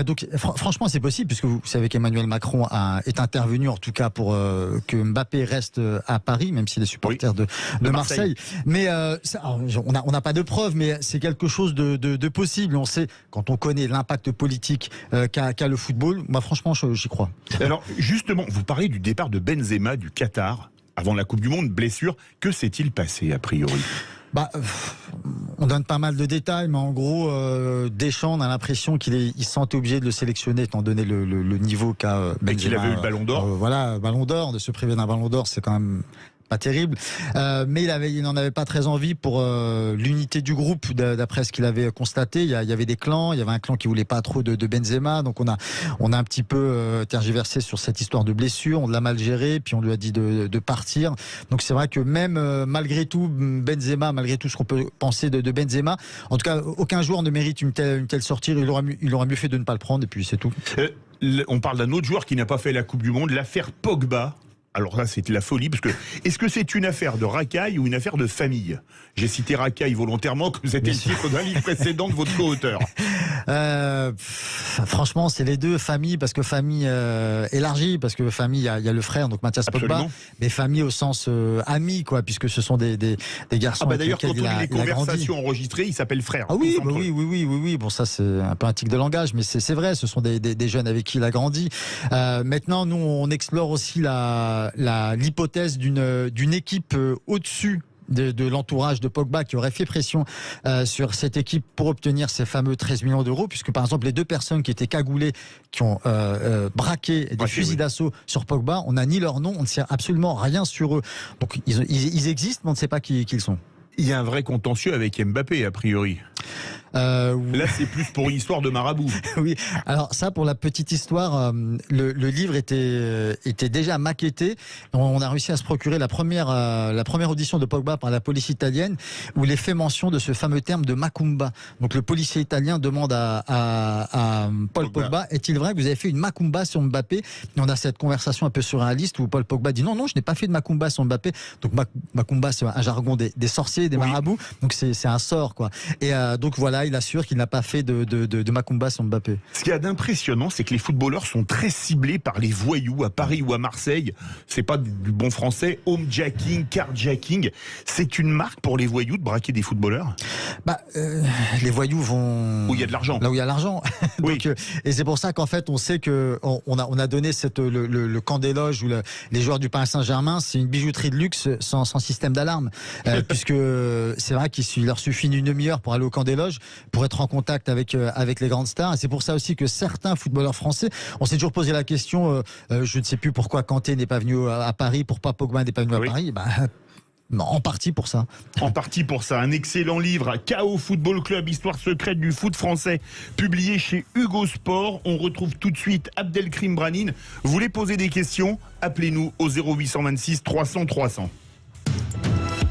Donc franchement c'est possible, puisque vous savez qu'Emmanuel Macron est intervenu en tout cas pour que Mbappé reste à Paris, même s'il est supporter de Marseille. Mais on n'a pas de preuves, mais c'est quelque chose de possible. On sait, quand on connaît l'impact politique qu'a le football, moi franchement j'y crois. Alors justement, vous parlez du départ de Benzema du Qatar avant la Coupe du Monde, blessure. Que s'est-il passé a priori ? On donne pas mal de détails, mais en gros, Deschamps, on a l'impression qu'il se sentait obligé de le sélectionner, étant donné le niveau qu'a Benzema. Et qu'il avait eu le Ballon d'Or. Ballon d'Or, de se priver d'un Ballon d'Or, c'est quand même pas terrible, mais il n'en avait pas très envie pour l'unité du groupe, d'après ce qu'il avait constaté. Il y avait des clans, il y avait un clan qui voulait pas trop de Benzema, donc on a un petit peu tergiversé sur cette histoire de blessure, on l'a mal géré, puis on lui a dit de partir. Donc c'est vrai que même malgré tout, Benzema, malgré tout ce qu'on peut penser de Benzema, en tout cas aucun joueur ne mérite une telle sortie. Il aura mieux fait de ne pas le prendre, et puis c'est tout. On parle d'un autre joueur qui n'a pas fait la Coupe du Monde, l'affaire Pogba. Alors là, c'est la folie, parce que est-ce que c'est une affaire de racaille ou une affaire de famille ? J'ai cité racaille volontairement, comme c'était le titre d'un livre précédent de votre co-auteur. Franchement, c'est les deux, famille, parce que famille élargie, parce que famille, il y a le frère, donc Mathias Pogba, mais famille au sens ami, quoi, puisque ce sont des garçons. D'ailleurs, quand on lit les conversations enregistrées, il s'appelle frère. Ah oui, oui. Bon, ça, c'est un peu un tic de langage, mais c'est vrai, ce sont des jeunes avec qui il a grandi. Maintenant, nous, on explore aussi l'hypothèse d'une équipe au-dessus de l'entourage de Pogba qui aurait fait pression sur cette équipe pour obtenir ces fameux 13 millions d'euros, puisque par exemple les deux personnes qui étaient cagoulées, qui ont braqué des fusils d'assaut sur Pogba, on n'a ni leur nom, on ne sait absolument rien sur eux. Donc ils existent, mais on ne sait pas qui ils sont. Il y a un vrai contentieux avec Mbappé, a priori. Là, c'est plus pour une histoire de marabout. Oui. Alors ça, pour la petite histoire, le livre était déjà maquetté. On a réussi à se procurer la première audition de Pogba par la police italienne, où il est fait mention de ce fameux terme de macumba. Donc le policier italien demande à Paul Pogba, est-il vrai que vous avez fait une macumba sur Mbappé ? Et on a cette conversation un peu surréaliste où Paul Pogba dit non, je n'ai pas fait de macumba sur Mbappé. Donc macumba, c'est un jargon des sorciers, des marabouts. Donc c'est un sort, quoi. Et donc voilà, il assure qu'il n'a pas fait de macumba sur Mbappé. Ce qui est d'impressionnant, c'est que les footballeurs sont très ciblés par les voyous à Paris ou à Marseille. C'est pas du bon français, homejacking, carjacking. C'est une marque pour les voyous de braquer des footballeurs ? Les voyous vont où il y a de l'argent. Là où il y a l'argent. Donc, et c'est pour ça qu'en fait, on sait que on a donné le camp des loges où les joueurs du Paris Saint-Germain, c'est une bijouterie de luxe sans système d'alarme, puisque c'est vrai qu'il leur suffit une demi-heure pour aller au camp des loges, pour être en contact avec les grandes stars. Et c'est pour ça aussi que certains footballeurs français, on s'est toujours posé la question, je ne sais plus pourquoi Kanté n'est pas venu à Paris, pourquoi Pogba n'est pas venu à Paris. En partie pour ça. En partie pour ça. Un excellent livre, KO Football Club, histoire secrète du foot français, publié chez Hugo Sport. On retrouve tout de suite Abdelkrim Branine. Vous voulez poser des questions ? Appelez-nous au 0826 300 300.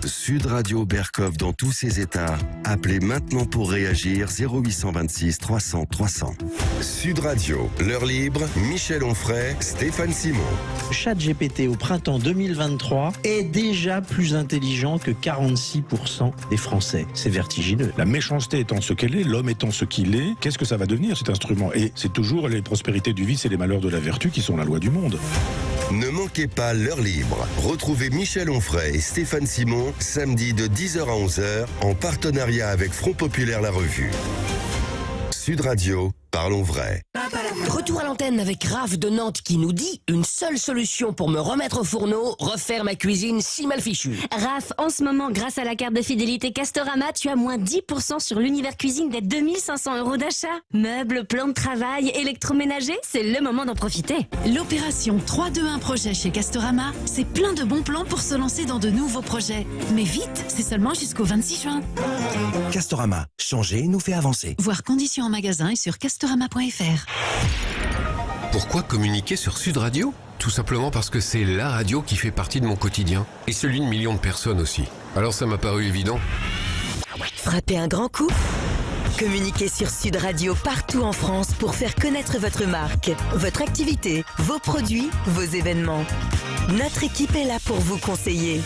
Sud Radio Berkov dans tous ses états. Appelez maintenant pour réagir 0826 300 300. Sud Radio, l'heure libre, Michel Onfray, Stéphane Simon. ChatGPT au printemps 2023 est déjà plus intelligent que 46% des Français. C'est vertigineux. La méchanceté étant ce qu'elle est, l'homme étant ce qu'il est, qu'est-ce que ça va devenir cet instrument ? Et c'est toujours les prospérités du vice et les malheurs de la vertu qui sont la loi du monde. Ne manquez pas l'heure libre. Retrouvez Michel Onfray et Stéphane Simon samedi de 10h à 11h en partenariat avec Front Populaire La Revue. Sud Radio, parlons vrai. Retour à l'antenne avec Raph de Nantes qui nous dit une seule solution pour me remettre au fourneau, refaire ma cuisine si mal fichue. Raph, en ce moment, grâce à la carte de fidélité Castorama, tu as moins 10% sur l'univers cuisine des 2500 € d'achat. Meubles, plans de travail, électroménager, c'est le moment d'en profiter. L'opération 3-2-1 projet chez Castorama, c'est plein de bons plans pour se lancer dans de nouveaux projets. Mais vite, c'est seulement jusqu'au 26 juin. Castorama, changer nous fait avancer. Voir conditions en magasin et sur castorama.fr. Pourquoi communiquer sur Sud Radio ? Tout simplement parce que c'est la radio qui fait partie de mon quotidien et celui de millions de personnes aussi. Alors ça m'a paru évident. Frappez un grand coup. Communiquez sur Sud Radio partout en France pour faire connaître votre marque, votre activité, vos produits, vos événements. Notre équipe est là pour vous conseiller.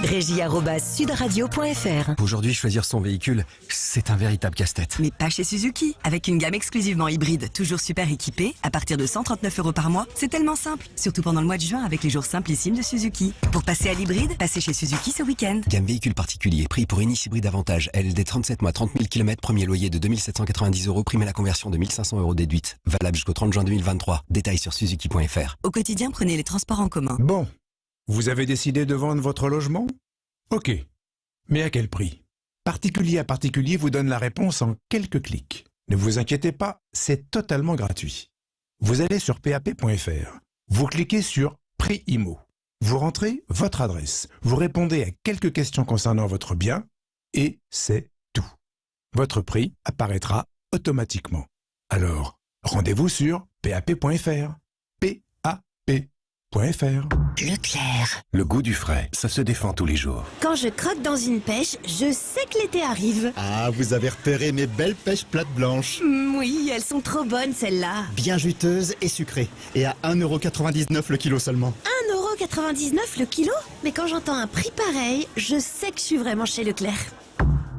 Régie@sudradio.fr. Aujourd'hui, choisir son véhicule, c'est un véritable casse-tête. Mais pas chez Suzuki. Avec une gamme exclusivement hybride, toujours super équipée, à partir de 139 € par mois, c'est tellement simple. Surtout pendant le mois de juin avec les jours simplissimes de Suzuki. Pour passer à l'hybride, passez chez Suzuki ce week-end. Gamme véhicule particulier, prix pour Inis Hybride Avantage, LD 37 mois, 30 000 km, premier loyer de 2790 €, prime à la conversion de 1500 € déduite. Valable jusqu'au 30 juin 2023. Détails sur Suzuki.fr. Au quotidien, prenez les transports en commun. Bon, vous avez décidé de vendre votre logement ? Ok, mais à quel prix ? Particulier à particulier vous donne la réponse en quelques clics. Ne vous inquiétez pas, c'est totalement gratuit. Vous allez sur pap.fr, vous cliquez sur Prix Immo, vous rentrez votre adresse, vous répondez à quelques questions concernant votre bien et c'est tout. Votre prix apparaîtra automatiquement. Alors, rendez-vous sur pap.fr. Leclerc. Le goût du frais, ça se défend tous les jours. Quand je croque dans une pêche, je sais que l'été arrive. Ah, vous avez repéré mes belles pêches plates blanches. Oui, elles sont trop bonnes celles-là. Bien juteuses et sucrées. Et à 1,99 € le kilo seulement. 1,99 € le kilo ? Mais quand j'entends un prix pareil, je sais que je suis vraiment chez Leclerc.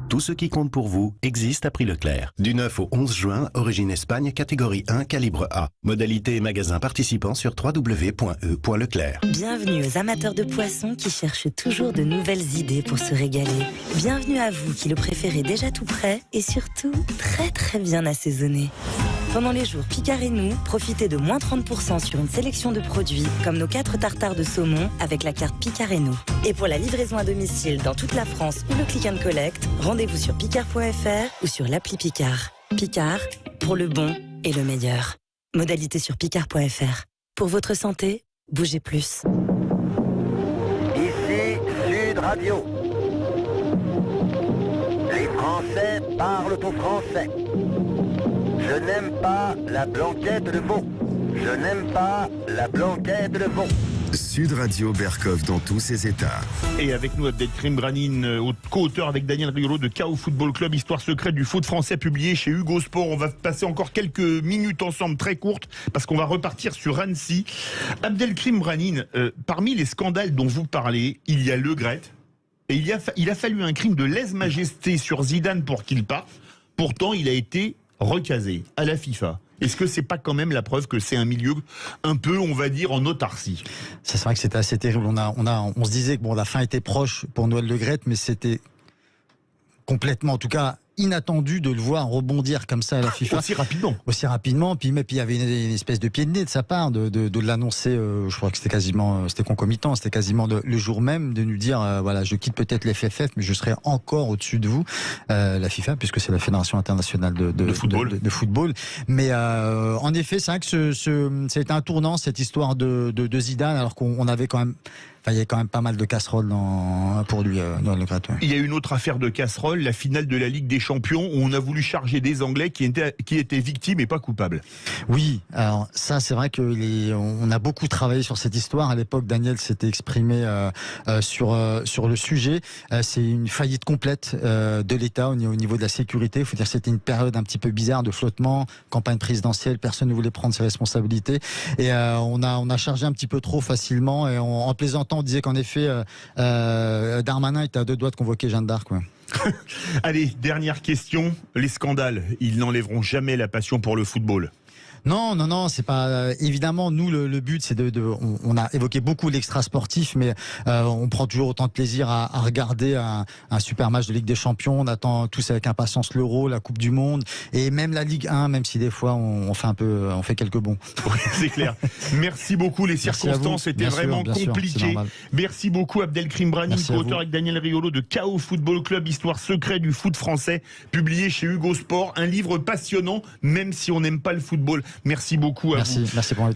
Tout ce qui compte pour vous existe à prix Leclerc. Du 9 au 11 juin, origine Espagne, catégorie 1, calibre A. Modalité et magasin participants sur www.e.leclerc. Bienvenue aux amateurs de poissons qui cherchent toujours de nouvelles idées pour se régaler. Bienvenue à vous qui le préférez déjà tout prêt et surtout très très bien assaisonné. Pendant les jours Picard et nous, profitez de moins 30% sur une sélection de produits comme nos 4 tartares de saumon avec la carte Picard et nous. Et pour la livraison à domicile dans toute la France ou le click and collect, rendez-vous sur picard.fr ou sur l'appli Picard. Picard, pour le bon et le meilleur. Modalité sur picard.fr. Pour votre santé, bougez plus. Ici Sud Radio. Les Français parlent au français. Je n'aime pas la blanquette de veau. Je n'aime pas la blanquette de veau. Sud Radio Berkov dans tous ses états. Et avec nous, Abdelkrim Branine, co-auteur avec Daniel Riolo de KO Football Club, Histoire secrète du foot français, publié chez Hugo Sport. On va passer encore quelques minutes ensemble, très courtes, parce qu'on va repartir sur Annecy. Abdelkrim Branine, parmi les scandales dont vous parlez, il y a Le Gret, et il a fallu un crime de lèse-majesté sur Zidane pour qu'il parte. Pourtant, il a été recasé à la FIFA. Est-ce que c'est pas quand même la preuve que c'est un milieu un peu, on va dire, en autarcie ? Ça, c'est vrai que c'était assez terrible. On se disait que bon, la fin était proche pour Noël Le Graët, mais c'était complètement, en tout cas, inattendu de le voir rebondir comme ça à la FIFA. Aussi rapidement. Puis il y avait une espèce de pied de nez de sa part de l'annoncer, je crois que c'était concomitant, c'était quasiment le jour même, de nous dire, voilà, je quitte peut-être l'FFF, mais je serai encore au-dessus de vous, la FIFA, puisque c'est la Fédération internationale de football. Mais en effet, c'est vrai que c'est un tournant, cette histoire de Zidane, alors qu'on avait quand même... il y avait quand même pas mal de casseroles pour lui dans Le Graët. Il y a une autre affaire de casserole, la finale de la Ligue des Champions, où on a voulu charger des Anglais qui étaient victimes et pas coupables. Oui, alors ça, c'est vrai qu'on a beaucoup travaillé sur cette histoire. À l'époque, Daniel s'était exprimé sur le sujet. C'est une faillite complète de l'État au niveau de la sécurité. Il faut dire que c'était une période un petit peu bizarre de flottement, campagne présidentielle, personne ne voulait prendre ses responsabilités. Et on a chargé un petit peu trop facilement, et en plaisantant, on disait qu'en effet, Darmanin était à 2 doigts de convoquer Jeanne d'Arc. Ouais. Allez, dernière question. Les scandales, ils n'enlèveront jamais la passion pour le football. Non, c'est pas évidemment nous le but c'est on a évoqué beaucoup l'extra sportif, mais on prend toujours autant de plaisir à regarder un super match de Ligue des Champions. On attend tous avec impatience l'Euro, la Coupe du Monde et même la Ligue 1, même si des fois on fait quelques bons. Oui, c'est clair. Merci beaucoup. Les circonstances étaient vraiment compliquées. Merci beaucoup Abdelkrim Brahim, co-auteur avec Daniel Riolo de KO Football Club, histoire secrète du foot français, publié chez Hugo Sport, un livre passionnant même si on n'aime pas le football. Merci beaucoup à vous. Merci pour l'invitation.